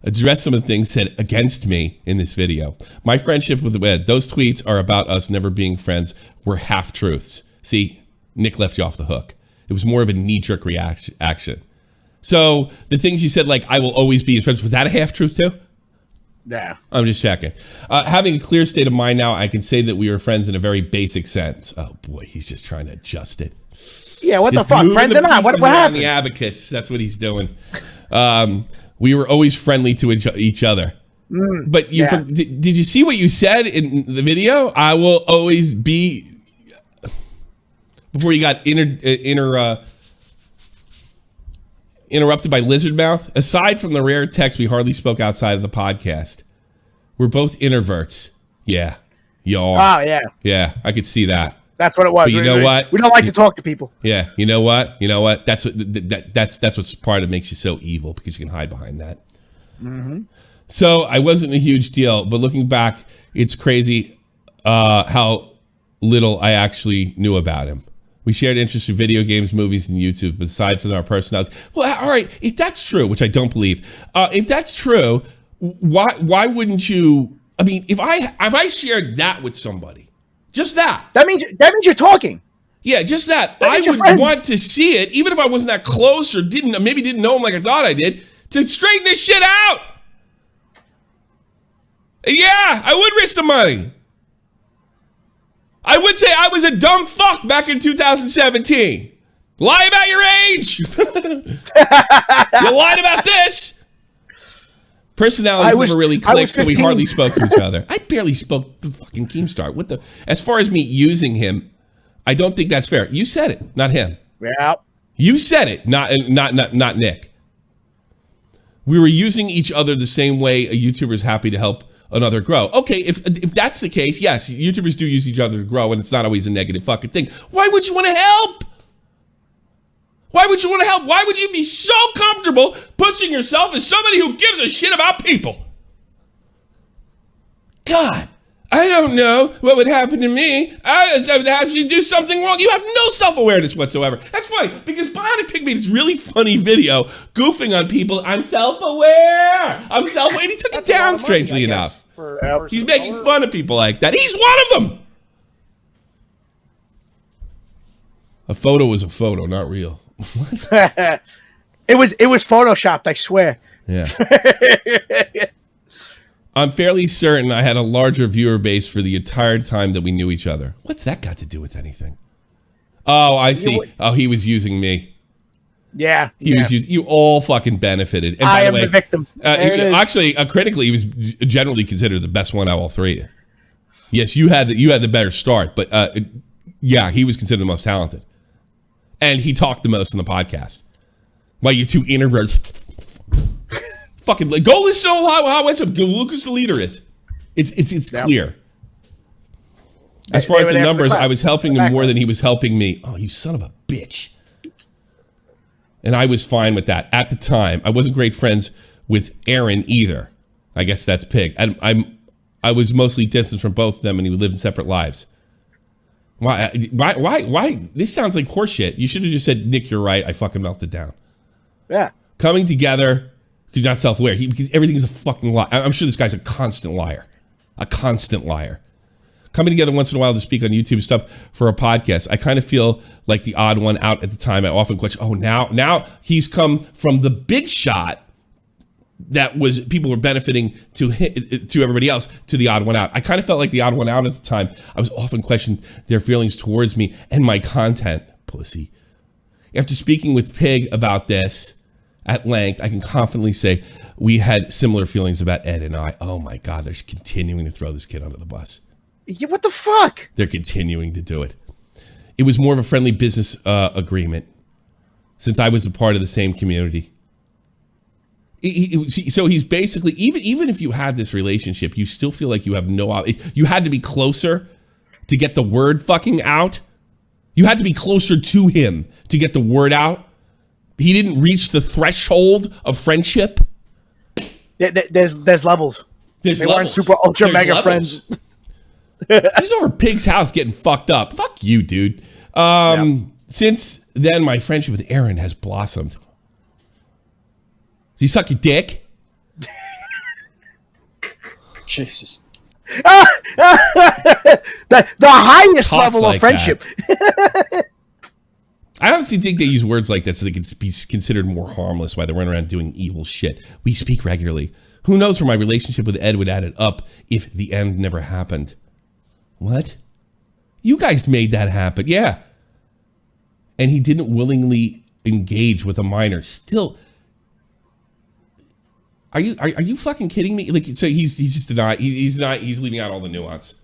address some of the things said against me in this video. My friendship with Ed, those tweets are about us never being friends. We're half-truths. See, Nick left you off the hook. It was more of a knee-jerk action. So the things you said, like, I will always be his friend, was that a half-truth too? Yeah. I'm just checking. Having a clear state of mind now, I can say that we are friends in a very basic sense. Oh, boy, he's just trying to adjust it. Yeah, what Just the fuck? moving Friends the or not? What pieces around happened? the abacus. That's what he's doing. We were always friendly to each other. But did you see what you said in the video? I will always be... Before you got interrupted by lizard mouth. Aside from the rare text, we hardly spoke outside of the podcast. We're both introverts. Yeah. Y'all. Oh, yeah. Yeah, I could see that. That's what it was. But you know what? We don't like to talk to people. Yeah, you know what? That's what's part of makes you so evil, because you can hide behind that. Mm-hmm. So I wasn't a huge deal, but looking back, it's crazy how little I actually knew about him. We shared interests in video games, movies, and YouTube, but aside from our personalities. Well, all right, if that's true, which I don't believe, if that's true, why wouldn't you? I mean, if I shared that with somebody. Just that. That means you're talking. Yeah, just that. I would want to see it, even if I wasn't that close or maybe didn't know him like I thought I did, to straighten this shit out. Yeah, I would risk some money. I would say I was a dumb fuck back in 2017. Lie about your age. You lied about this. Personalities never really clicked, so we hardly spoke to each other. I barely spoke to fucking Keemstar. As far as me using him, I don't think that's fair. You said it, not him. Yeah. You said it, not Nick. We were using each other the same way a YouTuber is happy to help another grow. Okay, if that's the case, yes, YouTubers do use each other to grow, and it's not always a negative fucking thing. Why would you want to help? Why would you want to help? Why would you be so comfortable pushing yourself as somebody who gives a shit about people? God, I don't know what would happen to me. I would have you do something wrong. You have no self-awareness whatsoever. That's funny, because Bionic Pig made this really funny video goofing on people. I'm self-aware. I'm self-aware. And he took it down, strangely enough. He's making fun of people like that. He's one of them. A photo is a photo, not real. It was photoshopped, I swear. Yeah. I'm fairly certain I had a larger viewer base for the entire time that we knew each other. What's that got to do with anything? Oh, I see. Oh, he was using me. Yeah. He was using you. All fucking benefited. And by I the am way, the victim. Actually, critically, he was generally considered the best one out of all three. Yes, you had the better start, but yeah, he was considered the most talented. And he talked the most on the podcast. While you two introverts fucking go listen to how Lucas the leader is. It's clear. As far as the numbers, I was helping him more than he was helping me. Oh, you son of a bitch. And I was fine with that. At the time, I wasn't great friends with Aaron either. I guess that's Pig. And I was mostly distant from both of them, and we lived in separate lives. Why? This sounds like horseshit. You should have just said, Nick, you're right. I fucking melted down. Yeah. Coming together, because you're not self-aware. Because everything is a fucking lie. I'm sure this guy's a constant liar. A constant liar. Coming together once in a while to speak on YouTube stuff for a podcast. I kind of feel like the odd one out at the time. I often question, oh, now he's come from the big shot that was people were benefiting to everybody else to the odd one out. I kind of felt like the odd one out at the time. I was often questioning their feelings towards me and my content. Pussy. After speaking with Pig about this at length, I can confidently say we had similar feelings about Ed and I. Oh my God, they're just continuing to throw this kid under the bus. Yeah, what the fuck? They're continuing to do it. It was more of a friendly business agreement since I was a part of the same community. So he's basically, even if you had this relationship, you still feel like you have you had to be closer to get the word fucking out. You had to be closer to him to get the word out. He didn't reach the threshold of friendship. There's levels. They weren't super ultra mega friends. He's over Pig's house getting fucked up. Fuck you, dude. Since then, my friendship with Aaron has blossomed. Does he suck your dick? Jesus. The highest Talks level like of friendship. I honestly think they use words like that so they can be considered more harmless while they run around doing evil shit. We speak regularly. Who knows where my relationship with Ed would add it up if the end never happened. What? You guys made that happen, yeah. And he didn't willingly engage with a minor. Still, are you fucking kidding me? Like, so he's just not. He's leaving out all the nuance.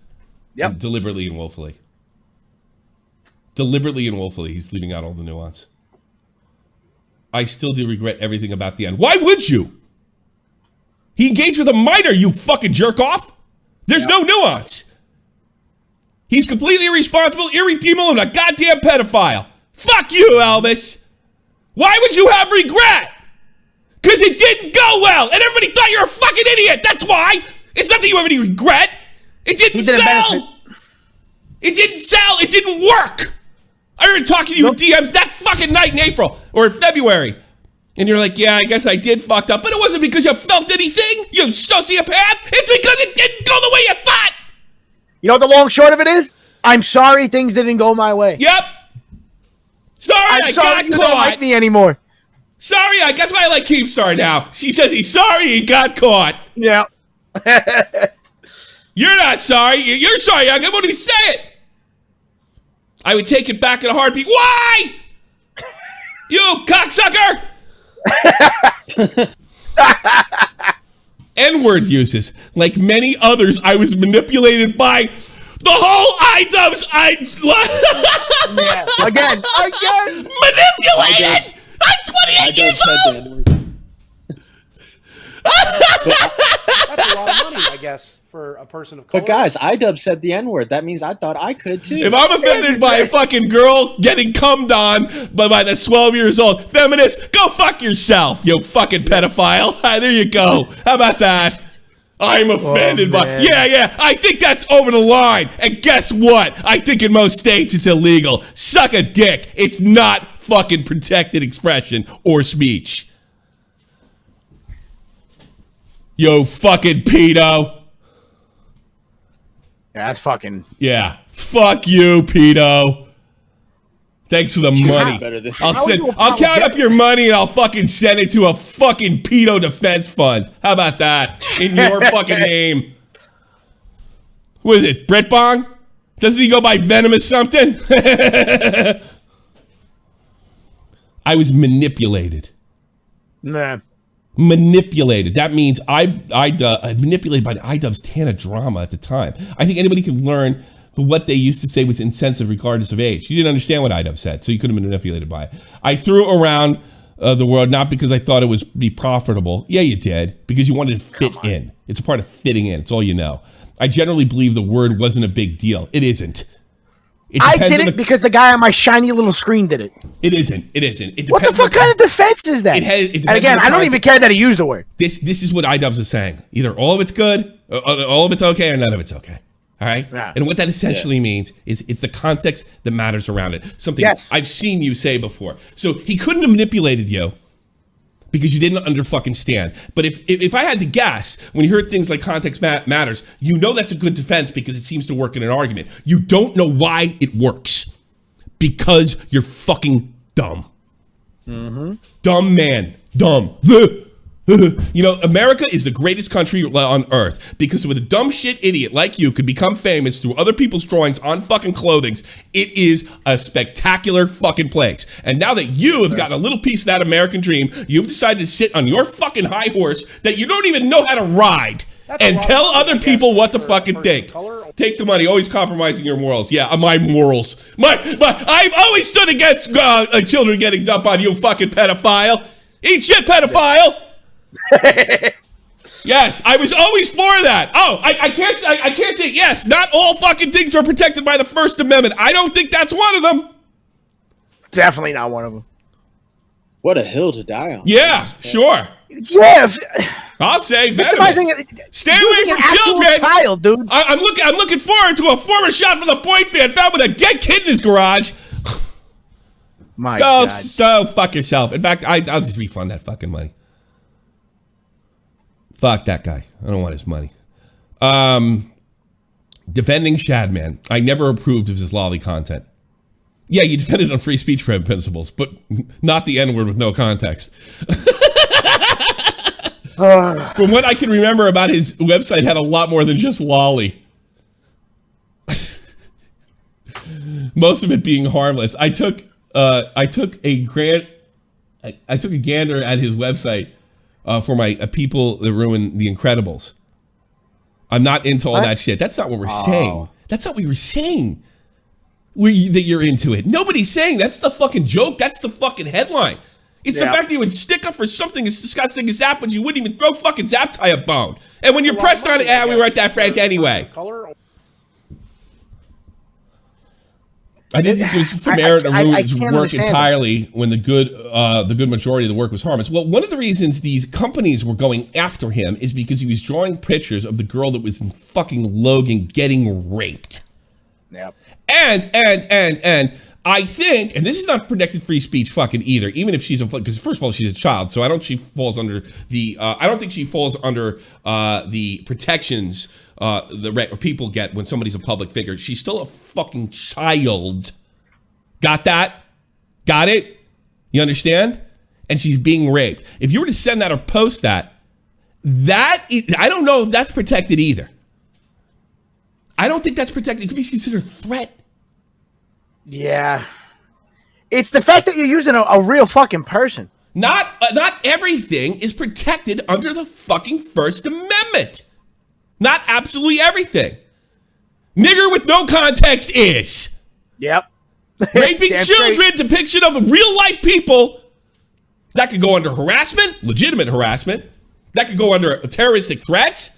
Yep. Deliberately and willfully. Deliberately and willfully, he's leaving out all the nuance. I still do regret everything about the end. Why would you? He engaged with a minor, you fucking jerk off. There's no nuance. He's completely irresponsible, irredeemable, and a goddamn pedophile. Fuck you, Elvis. Why would you have regret? Because it didn't go well, and everybody thought you were a fucking idiot. That's why. It's not that you have any regret. It didn't sell. It didn't sell. It didn't work. I remember talking to you in DMs that fucking night in April or in February. And you're like, yeah, I guess I did fucked up. But it wasn't because you felt anything, you sociopath. It's because it didn't go the way you thought. You know what the long short of it is? I'm sorry things didn't go my way. Yep. Sorry, I got you caught. Don't like me anymore. Sorry, that's why I like Keemstar now. She says he's sorry he got caught. Yeah. You're not sorry. You're sorry. I won't even say it. I would take it back in a heartbeat. Why? You cocksucker! N-word uses. Like many others, I was manipulated by the whole iDubbbz. Yeah. Again. Manipulated! I'm 28 years old! That's a lot of money, I guess, for a person of color. But guys, iDubbbz said the N-word. That means I thought I could too. If I'm offended by a fucking girl getting cummed on by the 12 years old feminist, go fuck yourself, you fucking pedophile. There you go. How about that? I'm offended by... Yeah, I think that's over the line. And guess what? I think in most states it's illegal. Suck a dick. It's not fucking protected expression or speech. Yo, fucking pedo. Yeah, that's fucking... Yeah. Fuck you, pedo. Thanks for the money. I'll count up your money and I'll fucking send it to a fucking pedo defense fund. How about that? In your fucking name. Who is it? Brett Bong? Doesn't he go by Venomous something? I was manipulated. Nah. Manipulated. That means I manipulated by the iDubbbz Tana drama at the time. I think anybody can learn that what they used to say was insensitive regardless of age. You didn't understand what iDubbbz said, so you couldn't have been manipulated by it. I threw around the world not because I thought it was be profitable. Yeah, you did, because you wanted to fit in. It's a part of fitting in. It's all you know. I generally believe the word wasn't a big deal. It isn't. I did it because the guy on my shiny little screen did it. It isn't. It isn't. It What the fuck kind of defense is that? And again, I don't even care that he used the word. This is what iDubbbz is saying. Either all of it's good, or all of it's okay, or none of it's okay. All right? Yeah. And what that essentially means is it's the context that matters around it. Something I've seen you say before. So he couldn't have manipulated you because you didn't understand. But if I had to guess, when you heard things like context matters, you know that's a good defense because it seems to work in an argument. You don't know why it works. Because you're fucking dumb. Mm-hmm. Dumb man. Dumb. You know, America is the greatest country on earth because with a dumb shit idiot like you could become famous through other people's drawings on fucking clothings. It is a spectacular fucking place. And now that you have gotten a little piece of that American dream, you've decided to sit on your fucking high horse that you don't even know how to ride and tell other people what to fucking think. Take the money, always compromising your morals. Yeah, my morals. I've always stood against children getting dumped on, you fucking pedophile. Eat shit, pedophile. Yes, I was always for that. Oh, I can't say yes. Not all fucking things are protected by the First Amendment. I don't think that's one of them. Definitely not one of them. What a hill to die on. Yeah, sure. Yeah. I'll say venomous. Stay away from children. Child, dude. I'm looking forward to a former shot from the point fan found with a dead kid in his garage. My God. God. Go fuck yourself. In fact, I'll just refund that fucking money. Fuck that guy. I don't want his money. Defending Shadman. I never approved of his lolly content. Yeah, you defended on free speech principles, but not the N-word with no context. From what I can remember about his website, had a lot more than just lolly. Most of it being harmless. I took a gander at his website for my People That Ruin the Incredibles. I'm not into all that shit. That's not what we're saying. That's not what we were saying. That you're into it. Nobody's saying that's the fucking joke. That's the fucking headline. It's the fact that you would stick up for something as disgusting as that, but you wouldn't even throw fucking Zaptai a bone. And when you're pressed on it, we weren't that friends anyway. I didn't think it was for merit to ruin his work entirely when the good majority of the work was harmless. Well, one of the reasons these companies were going after him is because he was drawing pictures of the girl that was in fucking Logan getting raped. Yep. And I think, and this is not protected free speech fucking either, even if she's because first of all, she's a child, so I don't think she falls under the protections the people get when somebody's a public figure. She's still a fucking child. Got that? Got it? You understand? And she's being raped. If you were to send that or post that, I don't know if that's protected either. I don't think that's protected. It could be considered a threat. Yeah. It's the fact that you're using a real fucking person. Not everything is protected under the fucking First Amendment. Not absolutely everything. Nigger with no context is. Yep. Raping children, depiction of real life people. That could go under harassment, legitimate harassment. That could go under terroristic threats.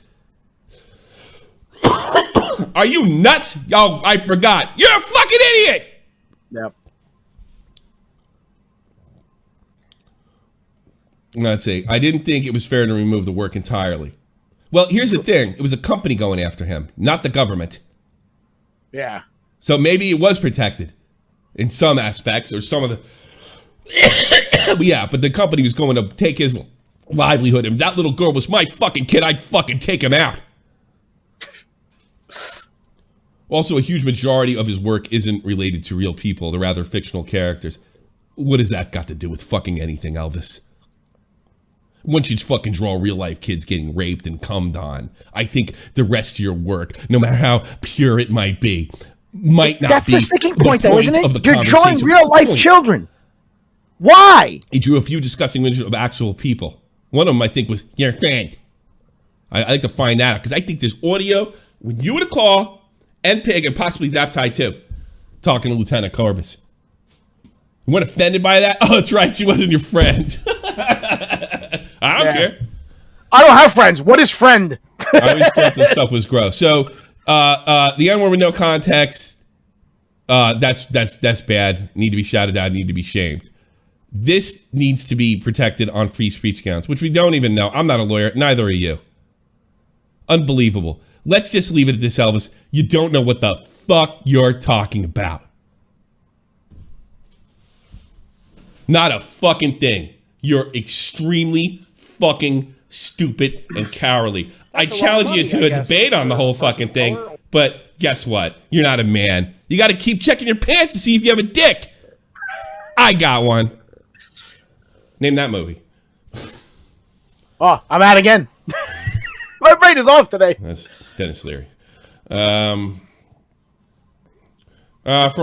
Are you nuts? Oh, I forgot. You're a fucking idiot. Yep. Let's see. I didn't think it was fair to remove the work entirely. Well, here's the thing. it was a company going after him, not the government. Yeah. So maybe it was protected in some aspects or some of the... Yeah, but the company was going to take his livelihood. And that little girl was my fucking kid. I'd fucking take him out. Also, a huge majority of his work isn't related to real people. They're rather fictional characters. What has that got to do with fucking anything, Elvis? Once you fucking draw real life kids getting raped and cummed on, I think the rest of your work, no matter how pure it might be, might not That's be the sticking point, though, isn't it? You're drawing conversation. real life children. Why? He drew a few disgusting images of actual people. One of them, I think, was your friend. I like to find that out because I think there's audio when you would call and Pig and possibly Zaptai too, talking to Lieutenant Corbus. You weren't offended by that? Oh, that's right. She wasn't your friend. I don't care. I don't have friends. What is friend? I always thought this stuff was gross. So the N-word with no context, that's bad. Need to be shouted out. Need to be shamed. This needs to be protected on free speech grounds, which we don't even know. I'm not a lawyer. Neither are you. Unbelievable. Let's just leave it at this, Elvis. You don't know what the fuck you're talking about. Not a fucking thing. You're extremely fucking stupid and cowardly. I challenge you to a debate on the whole fucking thing, but guess what? You're not a man. You got to keep checking your pants to see if you have a dick. I got one. Name that movie. Oh, I'm out again. My brain is off today. That's Dennis Leary. For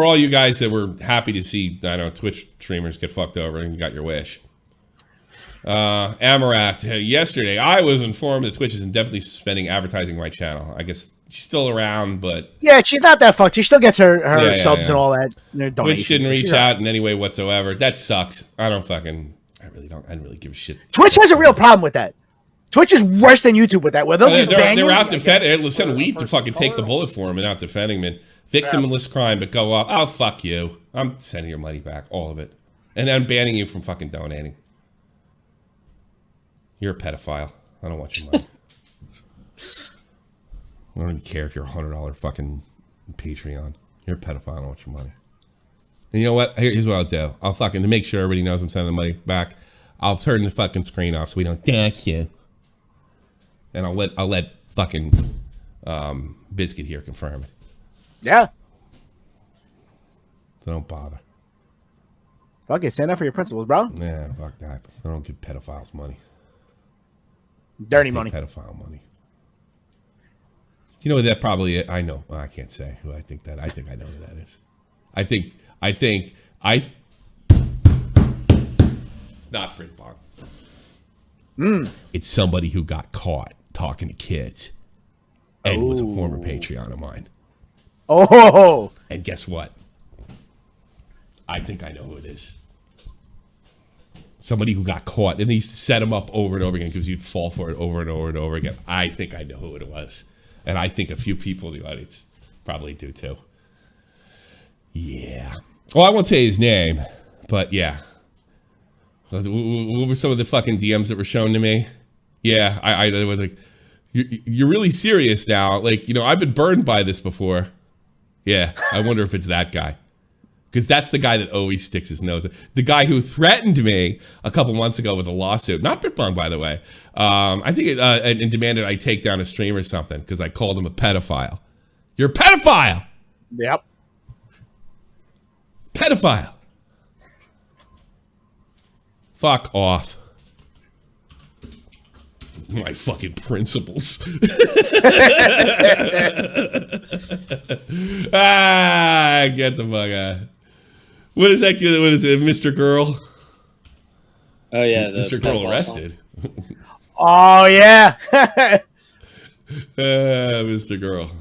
all you guys that were happy to see, I don't know, Twitch streamers get fucked over and you got your wish. Amarath, yesterday I was informed that Twitch is indefinitely suspending advertising my channel. I guess she's still around, but... Yeah, she's not that fucked. She still gets her subs and all that. Twitch didn't reach out in any way whatsoever. That sucks. I didn't really give a shit. Twitch has a real problem with that. Twitch is worse than YouTube with that. Where they're out defending. Let's send Wheat to fucking take the bullet for him and out defending him. Victimless crime, but go off. Oh, fuck you. I'm sending your money back, all of it. And then banning you from fucking donating. You're a pedophile. I don't want your money. I don't even care if you're a $100 fucking Patreon. You're a pedophile. I don't want your money. And you know what? Here's what I'll do. I'll fucking, to make sure everybody knows I'm sending the money back, I'll turn the fucking screen off so we don't dash you. And I'll let fucking Biscuit here confirm it. Yeah. So don't bother. Fuck it, stand up for your principles, bro. Yeah, fuck that. I don't give pedophiles money. Dirty money. Pedophile money. You know what that probably? I know. Well, I can't say who I think that. I think I know who that is. I think. It's not Brit Bong. It's somebody who got caught talking to kids, and was a former Patreon of mine. Oh. And guess what? I think I know who it is. Somebody who got caught, and they used to set him up over and over again because you'd fall for it over and over and over again. I think I know who it was. And I think a few people in the audience probably do too. Yeah. Well, I won't say his name, but yeah. What were some of the fucking DMs that were shown to me? Yeah, I was like, you're really serious now. Like, you know, I've been burned by this before. Yeah, I wonder if it's that guy. Because that's the guy that always sticks his nose in. The guy who threatened me a couple months ago with a lawsuit, not Bitbong, by the way. I think and demanded I take down a stream or something because I called him a pedophile. You're a pedophile. Yep. Pedophile. Fuck off. My fucking principles. Get the fuck out. What is that? What is it, Mr. Girl? Oh yeah, Mr. Girl arrested. Oh yeah. Mr. Girl.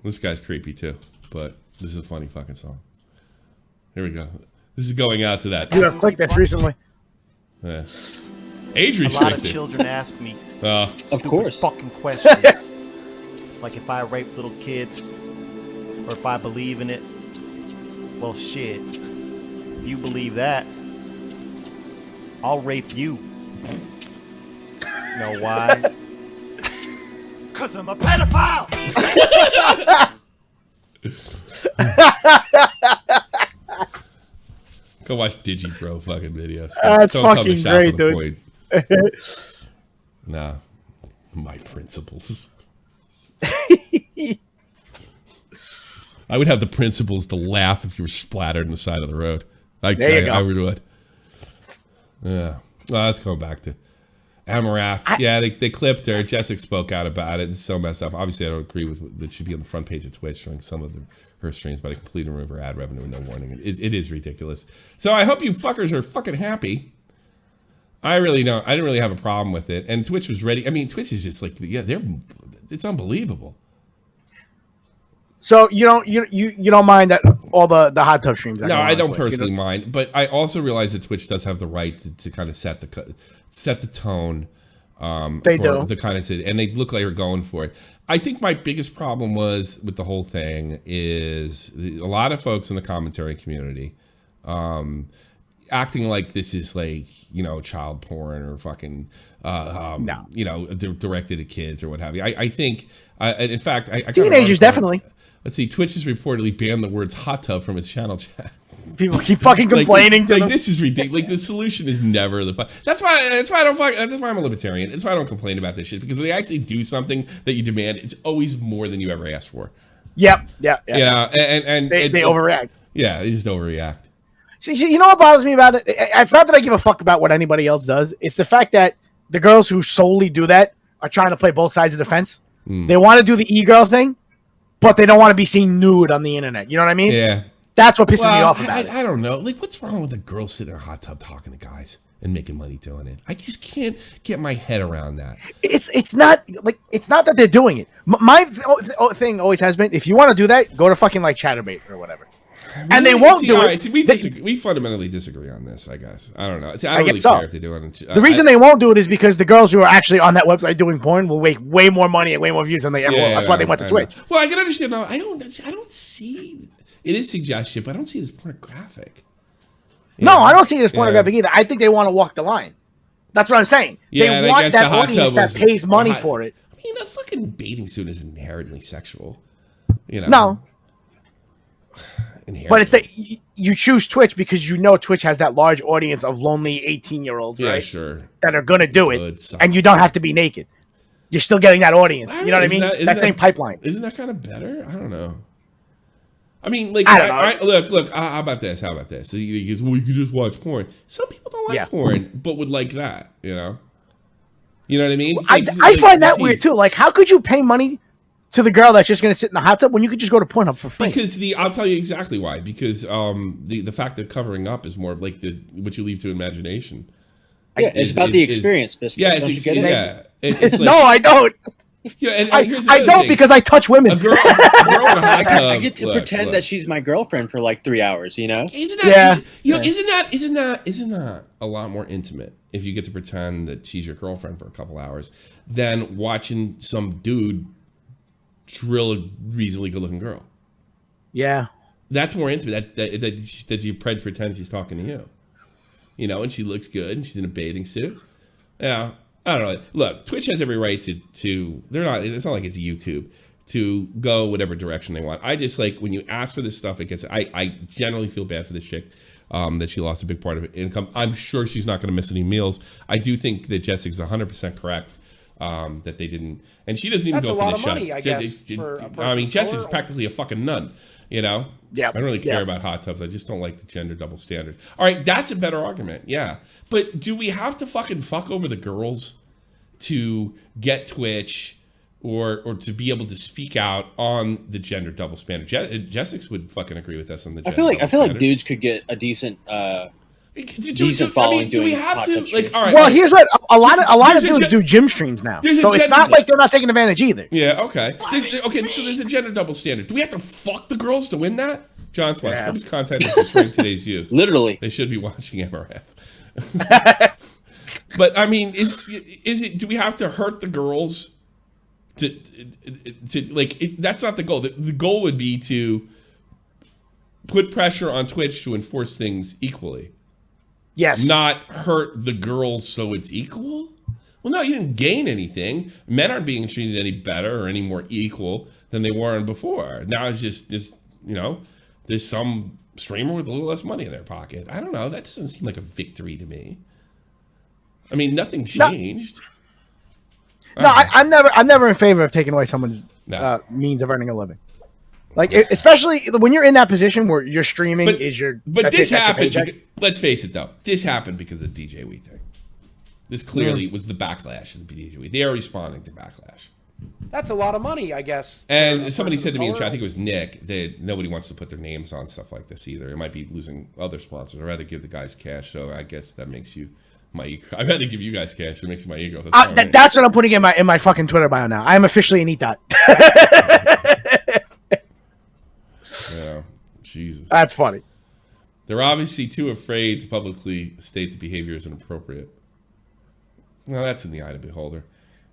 This guy's creepy too, but this is a funny fucking song. Here we go. This is going out to that. You have clicked this recently. Yeah. Age restricted. A lot of children ask me stupid fucking questions. Like if I rape little kids or if I believe in it. Well, shit. If you believe that, I'll rape you. You know why? 'Cause I'm a pedophile! Go watch DigiBro fucking videos. That's fucking great, dude. Nah. My principles. I would have the principles to laugh if you were splattered on the side of the road. I would. Yeah. Well, let's go back to Amarath. Yeah, they clipped her. Jessica spoke out about it. It's so messed up. Obviously, I don't agree with that. Should be on the front page of Twitch showing some of her streams, but I completely remove her ad revenue with no warning. It is ridiculous. So I hope you fuckers are fucking happy. I really don't. I didn't really have a problem with it. And Twitch was ready. I mean, Twitch is just like, yeah, it's unbelievable. So you don't mind that all the hot tub streams? No, I don't personally mind, but I also realize that Twitch does have the right to kind of set the tone. They do the kind of, and they look like they're going for it. I think my biggest problem was with the whole thing is a lot of folks in the commentary community acting like this is like, you know, child porn or fucking you know, directed at kids or what have you. I think in fact I teenagers definitely. Let's see. Twitch has reportedly banned the words "hot tub" from its channel chat. People keep fucking complaining to them. This is ridiculous. Like the solution is never the. That's why I don't. That's why I'm a libertarian. That's why I don't complain about this shit, because when they actually do something that you demand, it's always more than you ever asked for. Yep. Yeah. Yeah. And they overreact. Yeah, they just overreact. See, you know what bothers me about it? It's not that I give a fuck about what anybody else does. It's the fact that the girls who solely do that are trying to play both sides of the fence. They want to do the e-girl thing, but they don't want to be seen nude on the internet. You know what I mean? Yeah. That's what pisses me off about it. I don't know. Like, what's wrong with a girl sitting in a hot tub talking to guys and making money doing it? I just can't get my head around that. It's not that they're doing it. My thing always has been, if you want to do that, go to fucking like Chatterbait or whatever. And they won't do it. See, we fundamentally disagree on this, I guess. I don't know. See, I don't really care if they do it. The reason they won't do it is because the girls who are actually on that website doing porn will make way more money and way more views than they ever will. That's why they went to Twitch. Well, I can understand now. I don't see it is suggestion, but I don't see it as pornographic. No, I don't see it as pornographic either. I think they want to walk the line. That's what I'm saying. Yeah, they want that audience that pays money for it. I mean, a fucking bathing suit is inherently sexual. You know? No. But it's that you choose Twitch because you know Twitch has that large audience of lonely 18-year-olds, right? Yeah, sure. That are going to do it, and you don't have to be naked. You're still getting that audience. You know what I mean? That same pipeline. Isn't that kind of better? I don't know. I mean, like, I don't know. look. How about this? So he goes, well, you can just watch porn. Some people don't like porn, but would like that. You know what I mean? I find that weird too. Like, how could you pay money to the girl that's just going to sit in the hot tub when you could just go to Pornhub for free? Because I'll tell you exactly why. Because the fact that covering up is more of like what you leave to imagination. Yeah, it's about the experience. Yeah, it's like, no, I don't. Yeah, and here's I don't thing. because I touch women. A girl in a hot tub. I get to pretend that she's my girlfriend for like 3 hours. You know? Isn't that isn't that a lot more intimate if you get to pretend that she's your girlfriend for a couple hours than watching some dude drill a reasonably good-looking girl? Yeah, that's more intimate. That you pretend she's talking to you. You know, and she looks good, and she's in a bathing suit. Yeah. I don't know. Look, Twitch has every right to they're not, it's not like it's YouTube, to go whatever direction they want. I just like when you ask for this stuff, it gets, I generally feel bad for this chick that she lost a big part of her income. I'm sure she's not going to miss any meals. I do think that Jessic's 100% correct that they didn't, and she doesn't even go for the show. Money, I guess, I mean, Jessic's practically a fucking nun, you know? Yeah. I don't really care about hot tubs. I just don't like the gender double standard. All right, that's a better argument. Yeah. But do we have to fucking fuck over the girls to get Twitch or to be able to speak out on the gender double standard? Jessix would fucking agree with us on the gender I feel like dudes could get a decent following. Do we have to like? All right. Well, here's what a lot of dudes do gym streams now, so it's not like they're not taking advantage either. Yeah. Okay. Okay. So there's a gender double standard. Do we have to fuck the girls to win that? John Splash, Kirby's content is destroying today's youth. Literally, they should be watching MRF. But I mean, is it? Do we have to hurt the girls to like? That's not the goal. The goal would be to put pressure on Twitch to enforce things equally. Yes. Not hurt the girls so it's equal. Well, no, you didn't gain anything. Men aren't being treated any better or any more equal than they were before. Now it's just you know, there's some streamer with a little less money in their pocket. I don't know. That doesn't seem like a victory to me. I mean, nothing changed. No, I'm never in favor of taking away someone's means of earning a living. Like, especially when you're in that position where you're streaming But this happened. Let's face it, though. This happened because of the DJ Wee thing. This clearly was the backlash of the DJ Wee. They are responding to backlash. That's a lot of money, I guess. And somebody said to me in chat, I think it was Nick, that nobody wants to put their names on stuff like this either. It might be losing other sponsors. I'd rather give the guys cash, so I guess that makes you my ego. I'd rather give you guys cash. It makes you my ego. That's what I'm putting in my fucking Twitter bio now. I am officially an EAT. Yeah, Jesus. That's funny. They're obviously too afraid to publicly state the behavior is inappropriate. Well, that's in the eye of the beholder.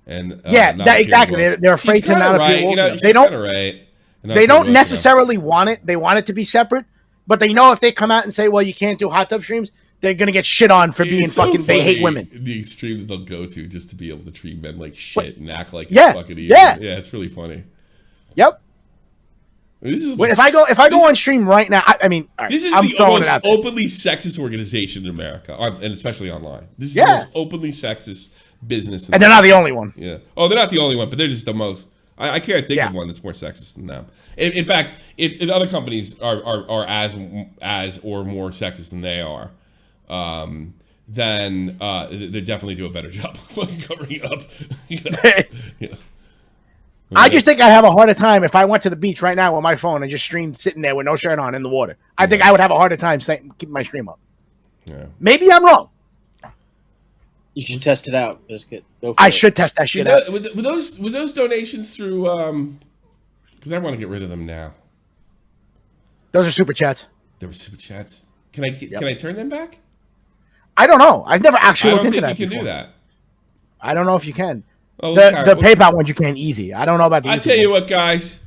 And exactly. They're afraid to not appear. You know, they don't necessarily want it. They want it to be separate, but they know if they come out and say, "Well, you can't do hot tub streams," they're gonna get shit on for being fucking. So they hate women. The extreme that they'll go to just to be able to treat men like shit and act like it's fucking evil. Yeah, it's really funny. Yep. If I go on stream right now, I mean, this is I'm the throwing most it out there. openly sexist organization in America, and especially online. This is the most openly sexist business. And they're not the only one. Yeah. Oh, they're not the only one, but they're just the most. I can't think of one that's more sexist than them. In fact, if other companies are as or more sexist than they are, then they definitely do a better job of fucking covering it up. You know? I just think I'd have a harder time if I went to the beach right now with my phone and just streamed sitting there with no shirt on in the water. I think I would have a harder time keeping my stream up. Yeah. Maybe I'm wrong. You should test it out, Biscuit. I should test that shit out. Were those donations through? Because I want to get rid of them now. Those are super chats. There were super chats. Can I turn them back? I don't know. I've never actually looked into that. I don't think you can do that. I don't know if you can. Oh, the PayPal ones you can easy. I don't know about the I tell you what, guys.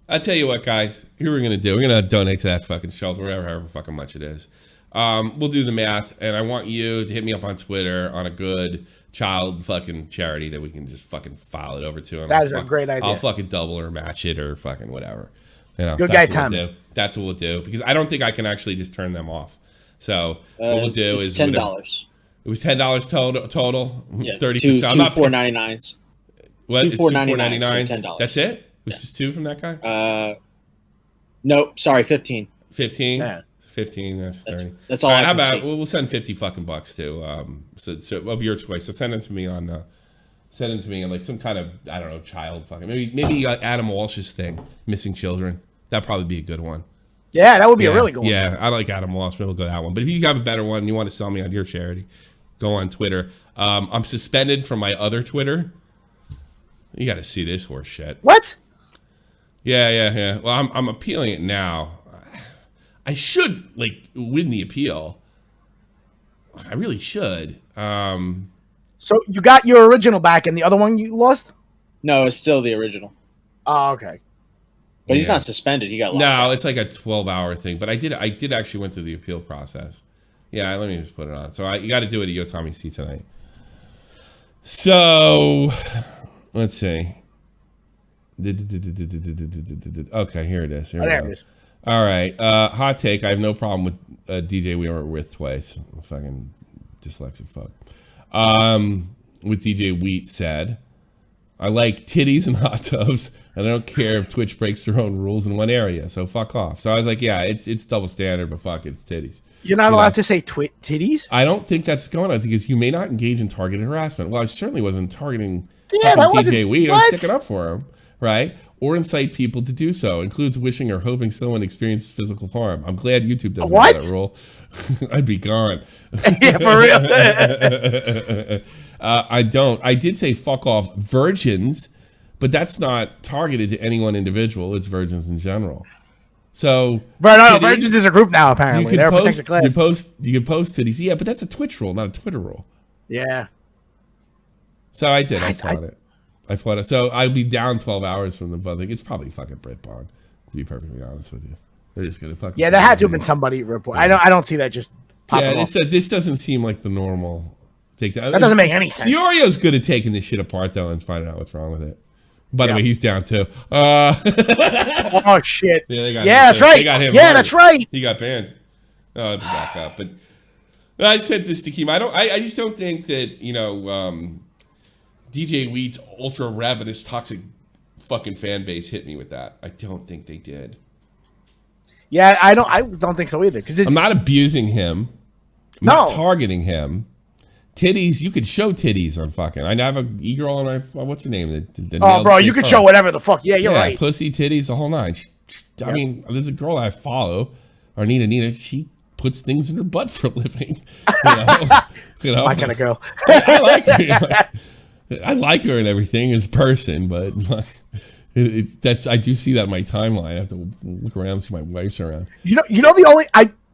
Here we're gonna do. We're gonna donate to that fucking shelter, however fucking much it is. We'll do the math, and I want you to hit me up on Twitter on a good child fucking charity that we can just fucking file it over to. And that is a great idea. I'll fucking double or match it or fucking whatever. You know, good guy time. That's what we'll do because I don't think I can actually just turn them off. So what we'll do is $10. It was $10 total. Yeah, 30%. Two $4.99s. What? $2 $4.99. $10. That's it? It was just two from that guy? Nope, sorry, 15. 15? Yeah. 15, that's 30. That's all I How can about, see. we'll send 50 fucking bucks too, so of your choice. So send it to me on like some kind of, I don't know, child fucking, maybe Adam Walsh's thing, Missing Children. That'd probably be a good one. Yeah, that would be a really good one. Yeah, I like Adam Walsh. Maybe we'll go that one. But if you have a better one and you want to sell me on your charity, go on Twitter. I'm suspended from my other Twitter. You got to see this horse shit. What? Yeah. Well, I'm appealing it now. I should win the appeal. I really should. So you got your original back, and the other one you lost? No, it's still the original. Oh, okay. But he's not suspended. He got locked out. It's like a 12-hour thing. But I did actually went through the appeal process. Yeah, let me just put it on. So you got to do it at Yo Tommy C tonight. So let's see. Okay, here it is. There it is. All right. Hot take. I have no problem with DJ we were with twice. Fucking dyslexic fuck. With DJ Wheat said, I like titties and hot tubs, and I don't care if Twitch breaks their own rules in one area, so fuck off. So I was like, yeah, it's double standard, but fuck it, it's titties. You're not allowed to say titties? I don't think that's going on because you may not engage in targeted harassment. Well, I certainly wasn't targeting DJ Wheat. I was sticking up for him, right? Or incite people to do so. Includes wishing or hoping someone experienced physical harm. I'm glad YouTube doesn't have that rule. I'd be gone. Yeah, for real. I don't. I did say fuck off virgins, but that's not targeted to any one individual. It's virgins in general. So, virgins is a group now. Apparently, they're a protected class. You can post titties, yeah, but that's a Twitch rule, not a Twitter rule. Yeah. So I did. I fought it. I fought it. So I'll be down 12 hours from the funding. It's probably fucking Brit Bong, to be perfectly honest with you. They're just gonna fucking. Yeah, there had to have been somebody report. I don't see that just. Yeah, this doesn't seem like the normal. That doesn't make any sense. Diorio's good at taking this shit apart though and finding out what's wrong with it. By the way, he's down too. Oh shit! Yeah, they got him. That's right. They got him. Yeah, that's right. He got banned. Oh, I'll be back up. But I sent this to Keem. I just don't think that DJ Wheat's ultra ravenous toxic fucking fan base hit me with that. I don't think they did. Yeah, I don't think so either. Because I'm not abusing him. I'm not targeting him. Titties, you could show titties on fucking. I have a e-girl on my, what's her name? Oh, bro, you could show whatever the fuck. Yeah, you're right. Pussy, titties, the whole nine. I mean, there's a girl I follow, Arnita. She puts things in her butt for a living. My kind of girl. I like her. I like her and everything as a person, but I do see that in my timeline. I have to look around and see my wife's around. You know the only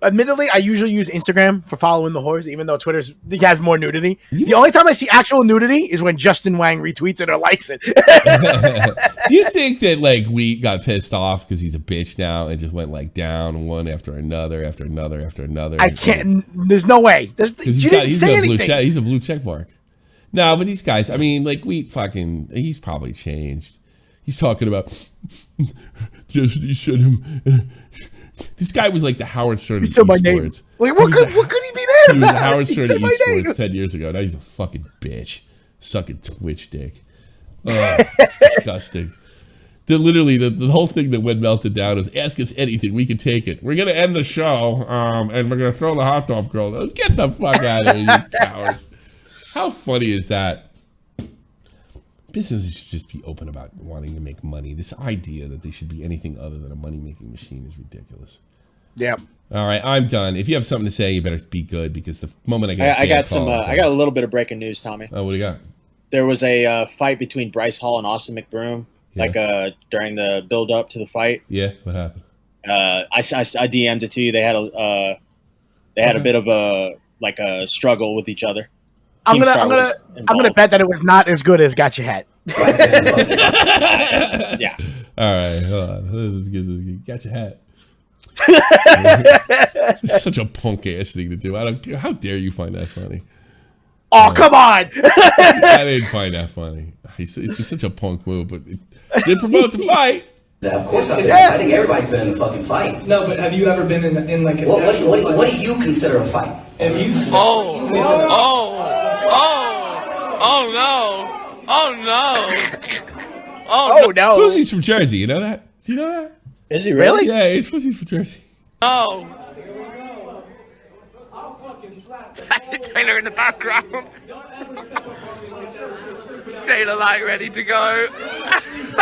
admittedly, I usually use Instagram for following the whores, even though Twitter has more nudity. The only time I see actual nudity is when Justin Wang retweets it or likes it. Do you think that we got pissed off because he's a bitch now and just went down one after another after another after another? I can't. There's no way. He's a blue check mark. No, but these guys, I mean, he's probably changed. He's talking about just he should him. This guy was like the Howard Stern of esports. Like, what could he be mad about? He was the Howard Stern of esports 10 years ago. Now he's a fucking bitch. Sucking Twitch dick. It's disgusting. Literally, the whole thing that went melted down was ask us anything. We can take it. We're going to end the show, and we're going to throw the hot dog girl. Get the fuck out of here, you cowards. How funny is that? Businesses should just be open about wanting to make money. This idea that they should be anything other than a money-making machine is ridiculous. Yeah. All right, I'm done. If you have something to say, you better be good because the moment I got a little bit of breaking news, Tommy. Oh, what do you got? There was a fight between Bryce Hall and Austin McBroom, during the build-up to the fight. Yeah, what happened? I DM'd it to you. They had a bit of a struggle with each other. I'm gonna bet that it was not as good as Got Your Hat. Yeah. All right, hold on. Got Your Hat. It's such a punk ass thing to do. How dare you find that funny? Oh, come on! I didn't find that funny. It's such a punk move, but it did promote the fight. Of course I've been. I think everybody's been in a fucking fight. No, but have you ever been in like a what do you consider a fight? If you no. Susie's from Jersey, you know that? Do you know that? Is he really? Yeah, he's supposed to be from Jersey. Oh. Taylor in the background. Taylor like ready to go.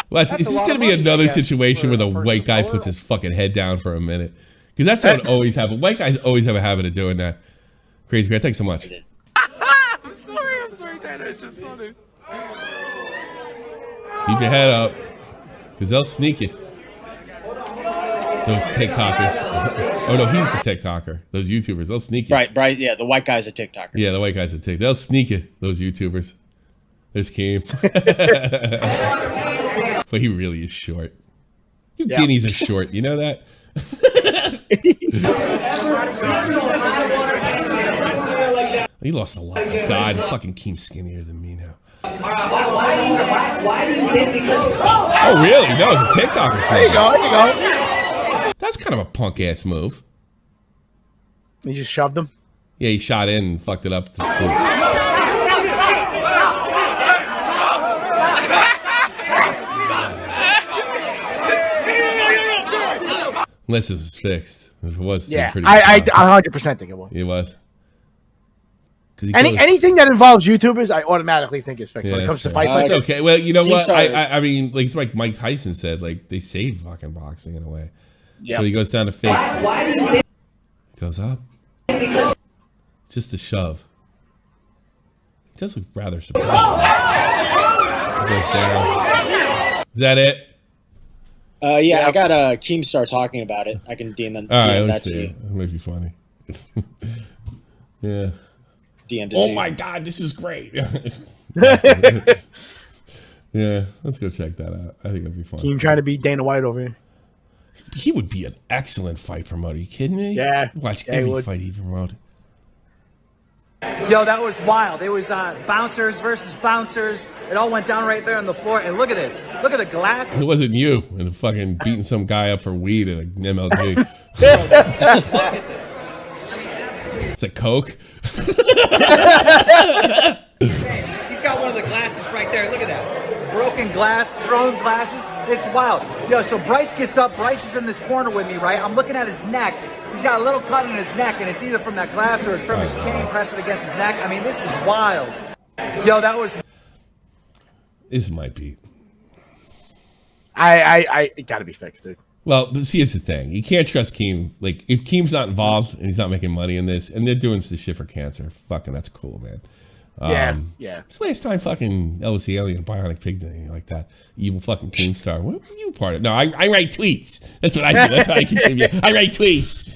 Well, is this going to be another situation where the white guy puts his fucking head down for a minute? Because that's how it always happens. White guys always have a habit of doing that. Crazy guy, thanks so much. I'm sorry, Taylor. It's just funny. Keep your head up, because they'll sneak you. Those TikTokers. Oh no, he's the TikToker. Those YouTubers, they'll sneak you. Right. Yeah, the white guy's a TikToker. Yeah, the white guys are TikTok. They'll sneak you. Those YouTubers. There's Keem. But he really is short. You guineas are short. You know that? He lost a lot. God, fucking Keem's skinnier than me now. Why do you hit me? Oh, really? No, it's a TikToker. There you go. That's kind of a punk ass move. You just shoved him? Yeah, he shot in and fucked it up. Unless this is fixed. If it was, Yeah, pretty I 100% think it was. It was. Anything that involves YouTubers, I automatically think is fixed. When it comes to fights, that's like okay. Well, you know what? I mean, like it's like Mike Tyson said, like they save fucking boxing in a way. So he goes down to fake. Why do you Goes up. Just a shove. He does look rather surprised. Goes down. Is that it? Yeah, I got Keemstar talking about it. I can DM them. All right, DM let's that see. to you. It might be funny. Yeah. DM'd it Oh to my you. God, this is great. Yeah, let's go check that out. I think it'll be fun. Keem trying to beat Dana White over here. He would be an excellent fight promoter. Are you kidding me? Yeah. Watch Yeah, he every would. fight he promote. Yo, that was wild. It was bouncers versus bouncers. It all went down right there on the floor. And look at this. Look at the glass. It wasn't you and fucking beating some guy up for weed at an MLG. It's a Coke. He's got one of the glasses right there. Look at that. Broken glass, thrown glasses. It's wild. Yo, so Bryce gets up. Bryce is in this corner with me, right? I'm looking at his neck. He's got a little cut in his neck, and it's either from that glass or it's from his cane pressing against his neck. I mean, this is wild. Yo, that was... This might be. It gotta be fixed, dude. Well, but see, here's the thing. You can't trust Keem. Like, if Keem's not involved and he's not making money in this, and they're doing this shit for cancer, fucking, that's cool, man. Yeah. It's the last time fucking Elvis the Alien, Bionic Pig did anything like that. Evil fucking Keemstar. What were you part of? No, I write tweets. That's what I do. That's how I contribute. I write tweets.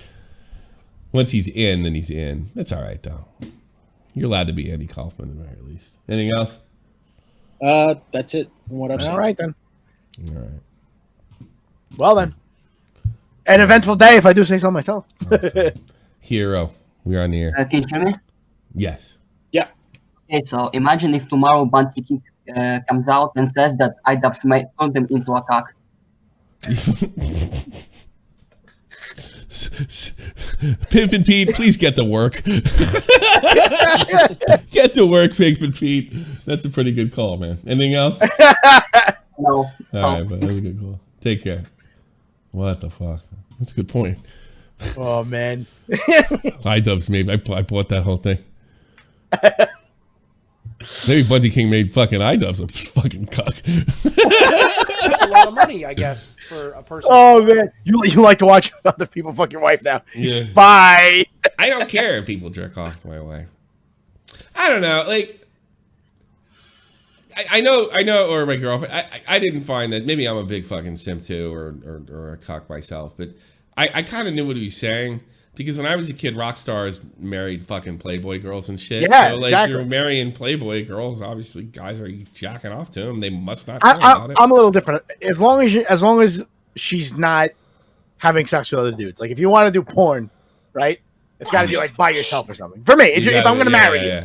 Once he's in, then he's in. That's all right, though. You're allowed to be Andy Kaufman in there, at least. Anything else? That's it. From what I've seen. All right, then. All right. Well, then. An eventful day, if I do say so myself. Hero, we're on the air. Can you hear me? Yes. Yeah. Okay, so imagine if tomorrow Bunty King comes out and says that iDubbbz might turn them into a cock. Pimpin' Pete, please get to work. Get to work, Pimpin' Pete. That's a pretty good call, man. Anything else? No. All right, but that's a good call. Take care. What the fuck? That's a good point. Oh, man. iDubbbz, maybe. I bought that whole thing. Maybe Bunty King made fucking iDubbbz a fucking cuck. That's a lot of money, I guess, for a person. Oh, man. You like to watch other people fuck your wife now. Yeah. Bye. I don't care if people jerk off to my wife. I don't know. Like, I know, or my girlfriend. I didn't find that. Maybe I'm a big fucking simp too, or a cock myself. But I kind of knew what he was saying. Because when I was a kid, rock stars married fucking Playboy girls and shit. Yeah, so, like, exactly. You're marrying Playboy girls. Obviously, guys are jacking off to them. They must not know about it. I'm a little different. As long as she's not having sex with other dudes. Like, if you want to do porn, right? It's got to be like by yourself or something. For me, if I'm going to marry you,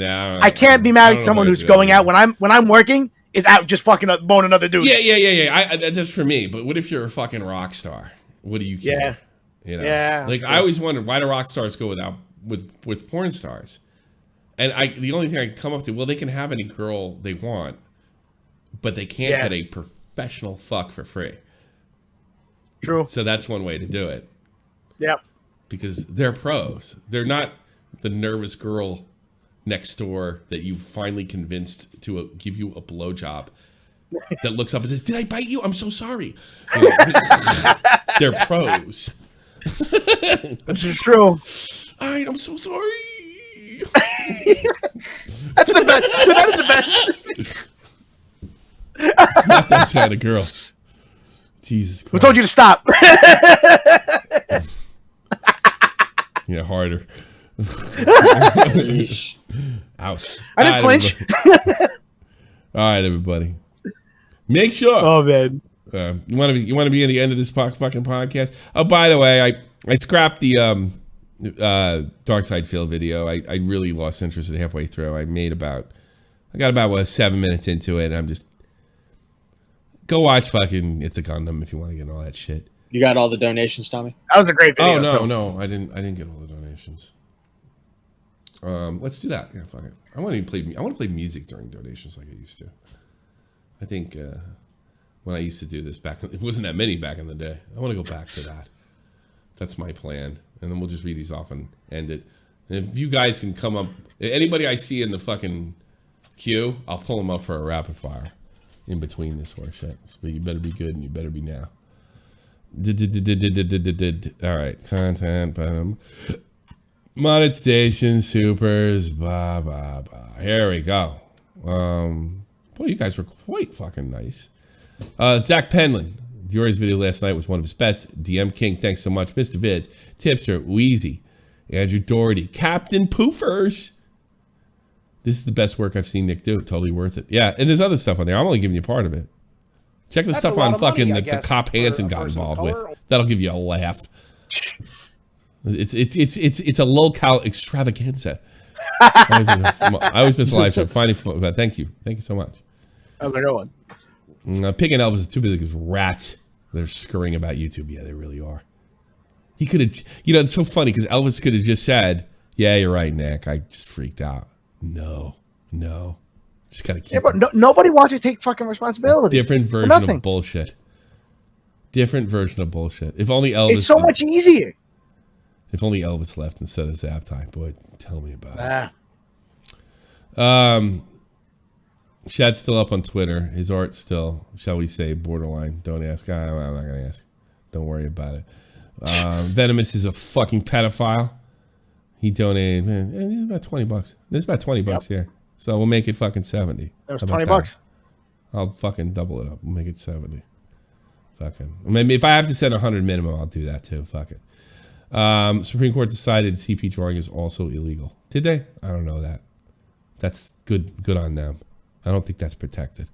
I can't be married to someone who's going out when I'm working is out just fucking bone another dude. Yeah. That's for me. But what if you're a fucking rock star? What do you care? Yeah. You know? Yeah, like true. I always wondered, why do rock stars go with porn stars? And the only thing I can come up to, well, they can have any girl they want, but they can't get a professional fuck for free. True. So that's one way to do it. Yep. Because they're pros. They're not the nervous girl next door that you finally convinced to give you a blowjob that looks up and says, "Did I bite you? I'm so sorry." You know, they're pros. This is true. All right, I'm so sorry. That's the best. That is the best. It's not that kind of girl. Jesus Christ. Who told you to stop? Yeah, harder. Ouch. I didn't flinch. All right, everybody. Make sure. Oh man. You want to be in the end of this fucking podcast. Oh, by the way, I scrapped the Dark Side Phil video. I really lost interest in halfway through. I got about 7 minutes into it. And I'm just go watch fucking It's a Gundam if you want to get all that shit. You got all the donations, Tommy? That was a great video. Oh no, I didn't get all the donations. Let's do that. Yeah, fuck it. I want to play music during donations like I used to. I think when I used to do this it wasn't that many back in the day. I want to go back to that. That's my plan. And then we'll just read these off and end it. And if you guys can come up, anybody I see in the fucking queue, I'll pull them up for a rapid fire in between this horse shit. But you better be good and you better be now. All right, content, monetization, supers, blah blah blah. Here we go. Boy, you guys were quite fucking nice. Zach Penland, Diori's video last night was one of his best. DM King, thanks so much. Mr. Vids, Tipster, Wheezy, Andrew Doherty, Captain Poofers. This is the best work I've seen Nick do. Totally worth it. Yeah, and there's other stuff on there. I'm only giving you part of it. Check the stuff on fucking the cop Hansen got involved with. That'll give you a laugh. It's a low-cal extravaganza. I always miss a live show. But thank you so much. That was a good one. Pig and Elvis are too big as rats. They're scurrying about YouTube. Yeah, they really are. He could have, it's so funny because Elvis could have just said, "Yeah, you're right, Nick. I just freaked out." No. Just gotta keep. Yeah, but nobody wants to take fucking responsibility. Different version of bullshit. If only Elvis. It's so much easier. If only Elvis left instead of Zaptai. Boy, tell me about it. Shad's still up on Twitter. His art still, shall we say, borderline. Don't ask. I'm not gonna ask. Don't worry about it. Venomous is a fucking pedophile. He donated. Man, this is about $20. This is about $20 here. So we'll make it fucking 70. That was $20. I'll fucking double it up. We'll make it 70. Fucking. Maybe if I have to set 100 minimum, I'll do that too. Fuck it. Supreme Court decided TP drawing is also illegal. Did they? I don't know that. That's good on them. I don't think that's protected.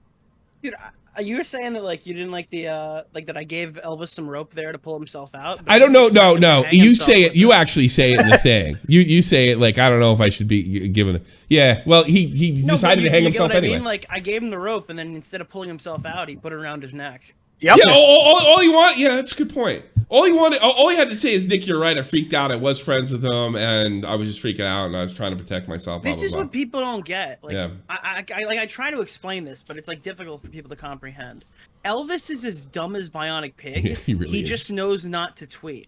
Dude, you were saying that like you didn't like the like that I gave Elvis some rope there to pull himself out. I don't know. No. You say it. You actually say it in the thing. You say it like I don't know if I should be given. Yeah. Well, he decided to hang himself anyway. Like I gave him the rope, and then instead of pulling himself out, he put it around his neck. Yep. Yeah. All you want. Yeah, that's a good point. All he had to say is, "Nick, you're right. I freaked out. I was friends with him, and I was just freaking out, and I was trying to protect myself." This is what people don't get. Like, yeah. I try to explain this, but it's like difficult for people to comprehend. Elvis is as dumb as Bionic Pig. Yeah, he really is. Just knows not to tweet.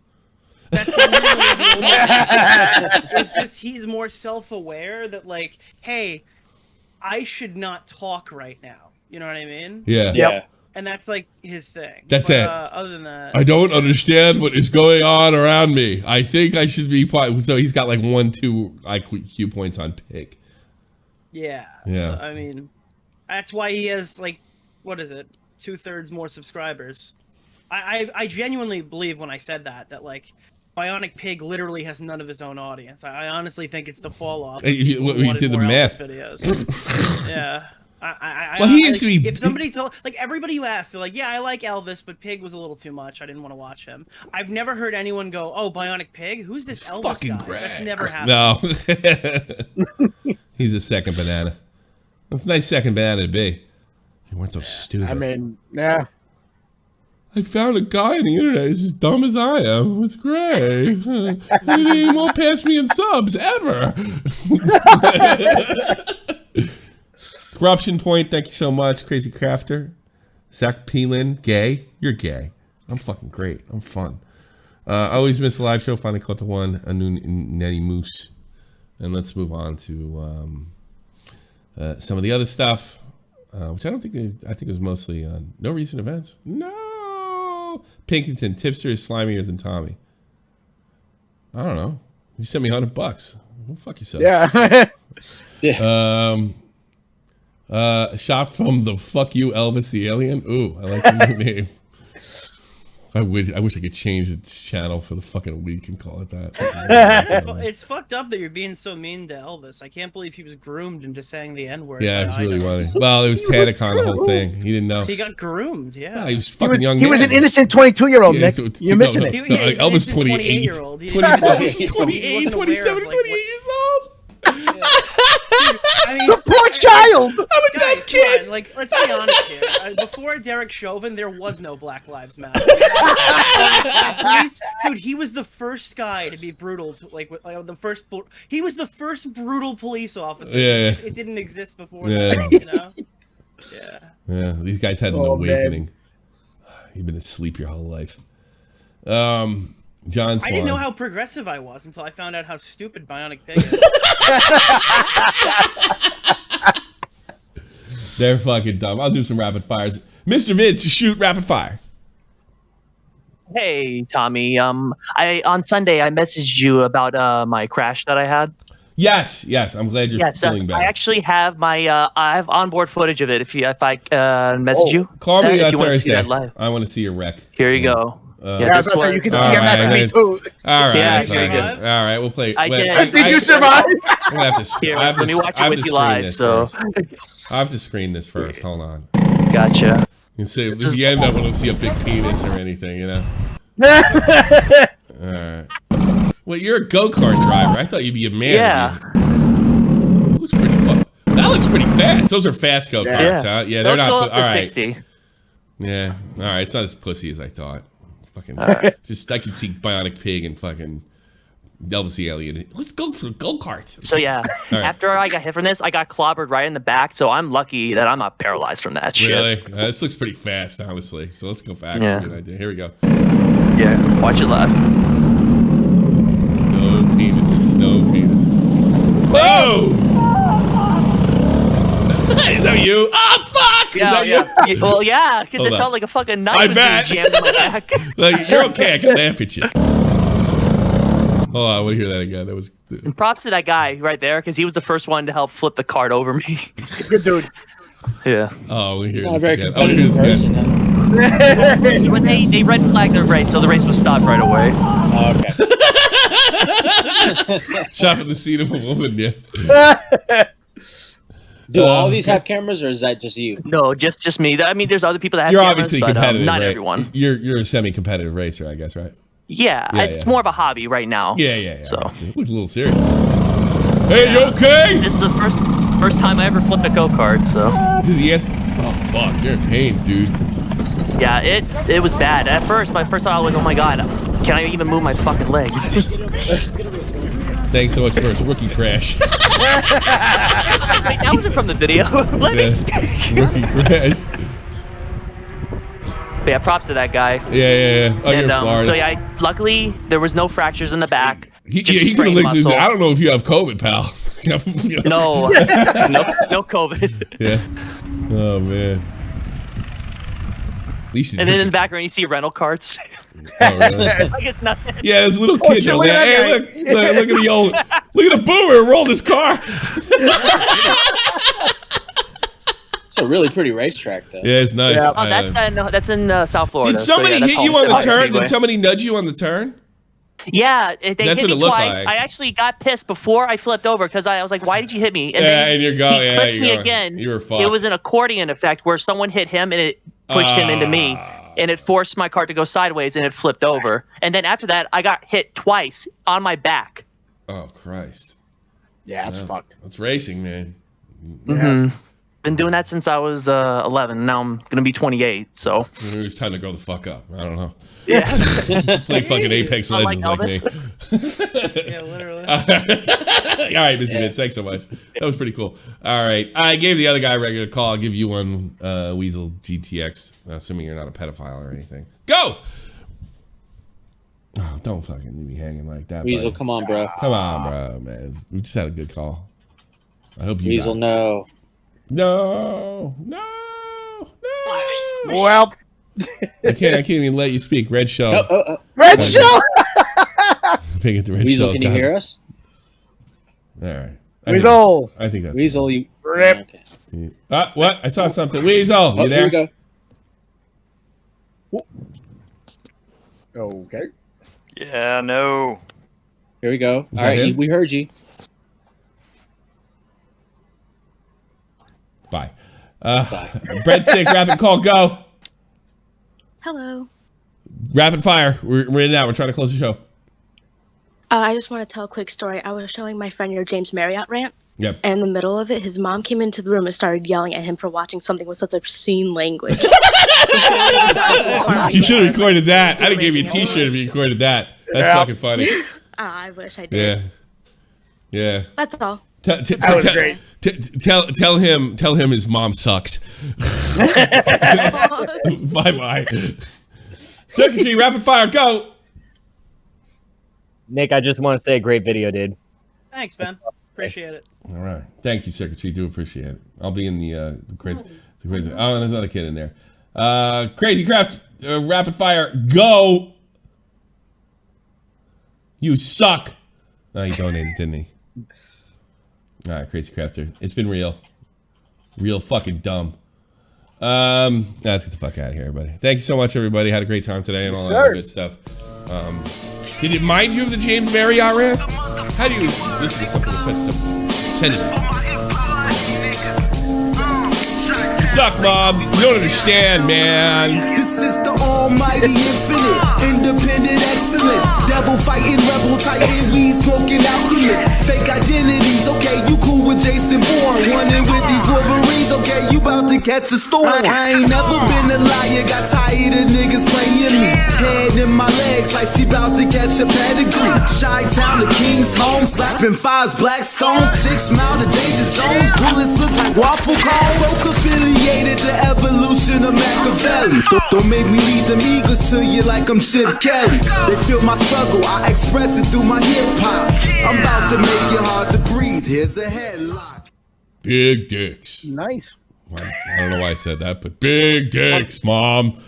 That's literally the only thing. It's just he's more self-aware that like, hey, I should not talk right now. You know what I mean? Yeah. Yep. And that's like his thing. That's it. Other than that, I don't understand what is going on around me. I think I should be. So he's got like 1-2 IQ points on Pig. Yeah. Yeah. So, I mean, that's why he has like, what is it, 2/3 more subscribers. I genuinely believe when I said that like Bionic Pig literally has none of his own audience. I honestly think it's the fall off. He did the math. Videos. Yeah. Well, he used to be. If somebody told, like everybody you asked, they're like, "Yeah, I like Elvis, but Pig was a little too much. I didn't want to watch him." I've never heard anyone go, "Oh, Bionic Pig? Who's this Elvis fucking guy?" Greg. That's never happened. No, he's a second banana. That's a nice second banana to be. He weren't so stupid. I mean, yeah. I found a guy on the internet who's as dumb as I am. It's great. He won't pass me in subs ever. Corruption Point, thank you so much. Crazy Crafter. Zach Peelan, gay. You're gay. I'm fucking great. I'm fun. I always miss a live show. Finally caught the one. A new Netty Moose. And let's move on to some of the other stuff, which I don't think is. I think it was mostly no recent events. No. Pinkington, tipster is slimier than Tommy. I don't know. You sent me $100. Go fuck yourself. Yeah. Shot from the fuck you Elvis the alien. Ooh, I like the new name. I wish I could change the channel for the fucking week and call it that. It's fucked up that you're being so mean to Elvis. I can't believe he was groomed into saying the N-word. Yeah, it's really funny. Well, it was Tanacon, the whole thing. He didn't know. He got groomed, yeah. He was fucking young. He was an innocent 22-year-old, Yeah, Nick. You're missing it. Elvis 28. 28, 27, 28 years old. I mean, the poor child. I'm a dead kid. On, like, let's be honest here. Before Derek Chauvin, there was no Black Lives Matter. Dude, he was the first guy to be brutal. He was the first brutal police officer. Yeah. It didn't exist before. That, you know? Yeah. Yeah. These guys had an awakening. Man. You've been asleep your whole life. John Swan. I didn't know how progressive I was until I found out how stupid Bionic Pig is. They're fucking dumb. I'll do some rapid fires. Mr. Vince, shoot rapid fire. Hey, Tommy. On Sunday I messaged you about my crash that I had. Yes. I'm glad you're feeling better. I actually have I have onboard footage of it. If I message you, call me on Thursday. I want to see your wreck. Here you go. Yeah, so you can DM that to me too. All right. Yeah, very good. All right, we'll play. Did you survive? I'm gonna have to. Let me watch it with you live. So I have to screen this first. Hold on. Gotcha. You see, at the end, I want to see a big penis or anything, you know. All right. Well, you're a go-kart driver. I thought you'd be a man. Yeah. Looks pretty fun. That looks pretty fast. Those are fast go-karts, huh? Yeah, they're not. All right. 60. Yeah. All right. It's not as pussy as I thought. Fucking. Just I can see Bionic Pig and fucking Elvis the Alien. Let's go for go-karts. So yeah, right. After I got hit from this, I got clobbered right in the back. So I'm lucky that I'm not paralyzed from that shit. Really? This looks pretty fast, honestly. So let's go back. Yeah. Good idea. Here we go. Yeah. Watch it live. No penises. No penises. Whoa! Is that you? Oh fuck! Yeah, Is that you? Well, yeah, because Hold it on. felt like a fucking knife I was bet. being jammed in my back. Like, you're okay. I can laugh at you. Hold on, I want to hear that again. That was. And props to that guy right there, because he was the first one to help flip the cart over me. Good dude. Yeah. Oh, we hear Not a this very again. Oh, we hear competitive this again. person. When they red flagged the race, so the race was stopped right away. Oh, okay. Shot in the scene of a woman, yeah. Do all these have cameras, or is that just you? No, just me. I mean, there's other people that have You're cameras, obviously but, competitive, not right? everyone. You're a semi-competitive racer, I guess, right? Yeah, it's more of a hobby right now. Yeah. So it looks a little serious. Hey, you okay? It's the first time I ever flipped a go-kart, so. Yes. Oh fuck, you're in pain, dude. Yeah, it was bad. At first, my first thought was, oh my god, can I even move my fucking legs? Thanks so much for his rookie crash. Wait, that wasn't from the video. Let me speak. Rookie crash. But yeah, props to that guy. Yeah. Oh, you're in Florida. So yeah, luckily there was no fractures in the back. He could have licked I don't know if you have COVID, pal. No, no COVID. Yeah. Oh man. At least and then in the background you see rental carts. Oh, really? Like it's nothing. Yeah, there's little kids shit, over look at there. that Hey, look at the old, look at the boomer rolled his car. It's a really pretty racetrack, though. Yeah, it's nice. Yeah. Oh, that's in South Florida. Did somebody hit you on the turn? Did somebody nudge you on the turn? Yeah, they That's hit what me it looked twice. like. I actually got pissed before I flipped over because I was like, "Why did you hit me?" And then and you're going. he Yeah, clips you're me going. again. You were fucked. It was an accordion effect where someone hit him and it pushed him into me, and it forced my car to go sideways and it flipped over. And then after that, I got hit twice on my back. Oh Christ. Yeah, it's fucked. That's racing, man. Mm-hmm. Been doing that since I was 11. Now I'm gonna be 28. So it's time to grow the fuck up. I don't know. Yeah. Play fucking Apex Legends like me. Yeah, literally. All right, Mr. Vince, thanks so much. That was pretty cool. All right, I gave the other guy a regular call. I'll give you one, Weasel GTX, assuming you're not a pedophile or anything. Go! Oh, don't fucking leave me hanging like that. Weasel, buddy. come on, bro. Come on, bro, man. We just had a good call. I hope you Weasel, no. No. Well, I can't even let you speak. Red Shell. Red Shell. Pick it the Red Weasel, Shell. can you hear us? All right. Weasel. I think that's Weasel. You. Rip. Okay. What? I saw something. Weasel, you there? Here we go. Okay. Yeah, no. Here we go. Is All that right, him? we heard you. Bye. Breadstick, rapid call, go. Hello. Rapid fire. We're in now. We're trying to close the show. I just want to tell a quick story. I was showing my friend your James Marriott rant. Yep. And in the middle of it, his mom came into the room and started yelling at him for watching something with such obscene language. You should have recorded that. I'd have gave you a t-shirt if you recorded that. That's fucking funny. I wish I did. Yeah. That's all. Tell him his mom sucks. Bye. Secretary, rapid fire, go. Nick, I just want to say, great video, dude. Thanks, Ben. Appreciate it. All right. Thank you, Secretary. Do appreciate it. I'll be in the crazy. Oh, there's another kid in there. Crazy Craft, rapid fire, go. You suck. No, he donated, didn't he? All right, Crazy Crafter. It's been real. Real fucking dumb. Let's get the fuck out of here, everybody. Thank you so much, everybody. Had a great time today and all that good stuff. Did it mind you of the James Marriott rant? How do you listen to something with such sentiment? You suck, Mom. You don't understand, man. This is the almighty infinite, independent excellence. Devil fighting, rebel titan, weed smoking alchemist. Fake identities, okay, you cool with Jason Bourne. Running with these Wolverines, okay, you about to catch a storm. I ain't never been a liar, got tired of niggas playing me. Head in my legs like she about to catch a pedigree. Chi-town, the king's home, slapping fives, black stones. 6 mile to danger zones, bullets look like waffle cones. Folk affiliated to evolution of Machiavelli. Don't make me lead them eagles to you like I'm Chip Kelly. They feel my struggle, I express it through my hip hop. I'm about to make it hard to breathe. Here's a headlock. Big dicks. Nice. I don't know why I said that, but big dicks, Mom.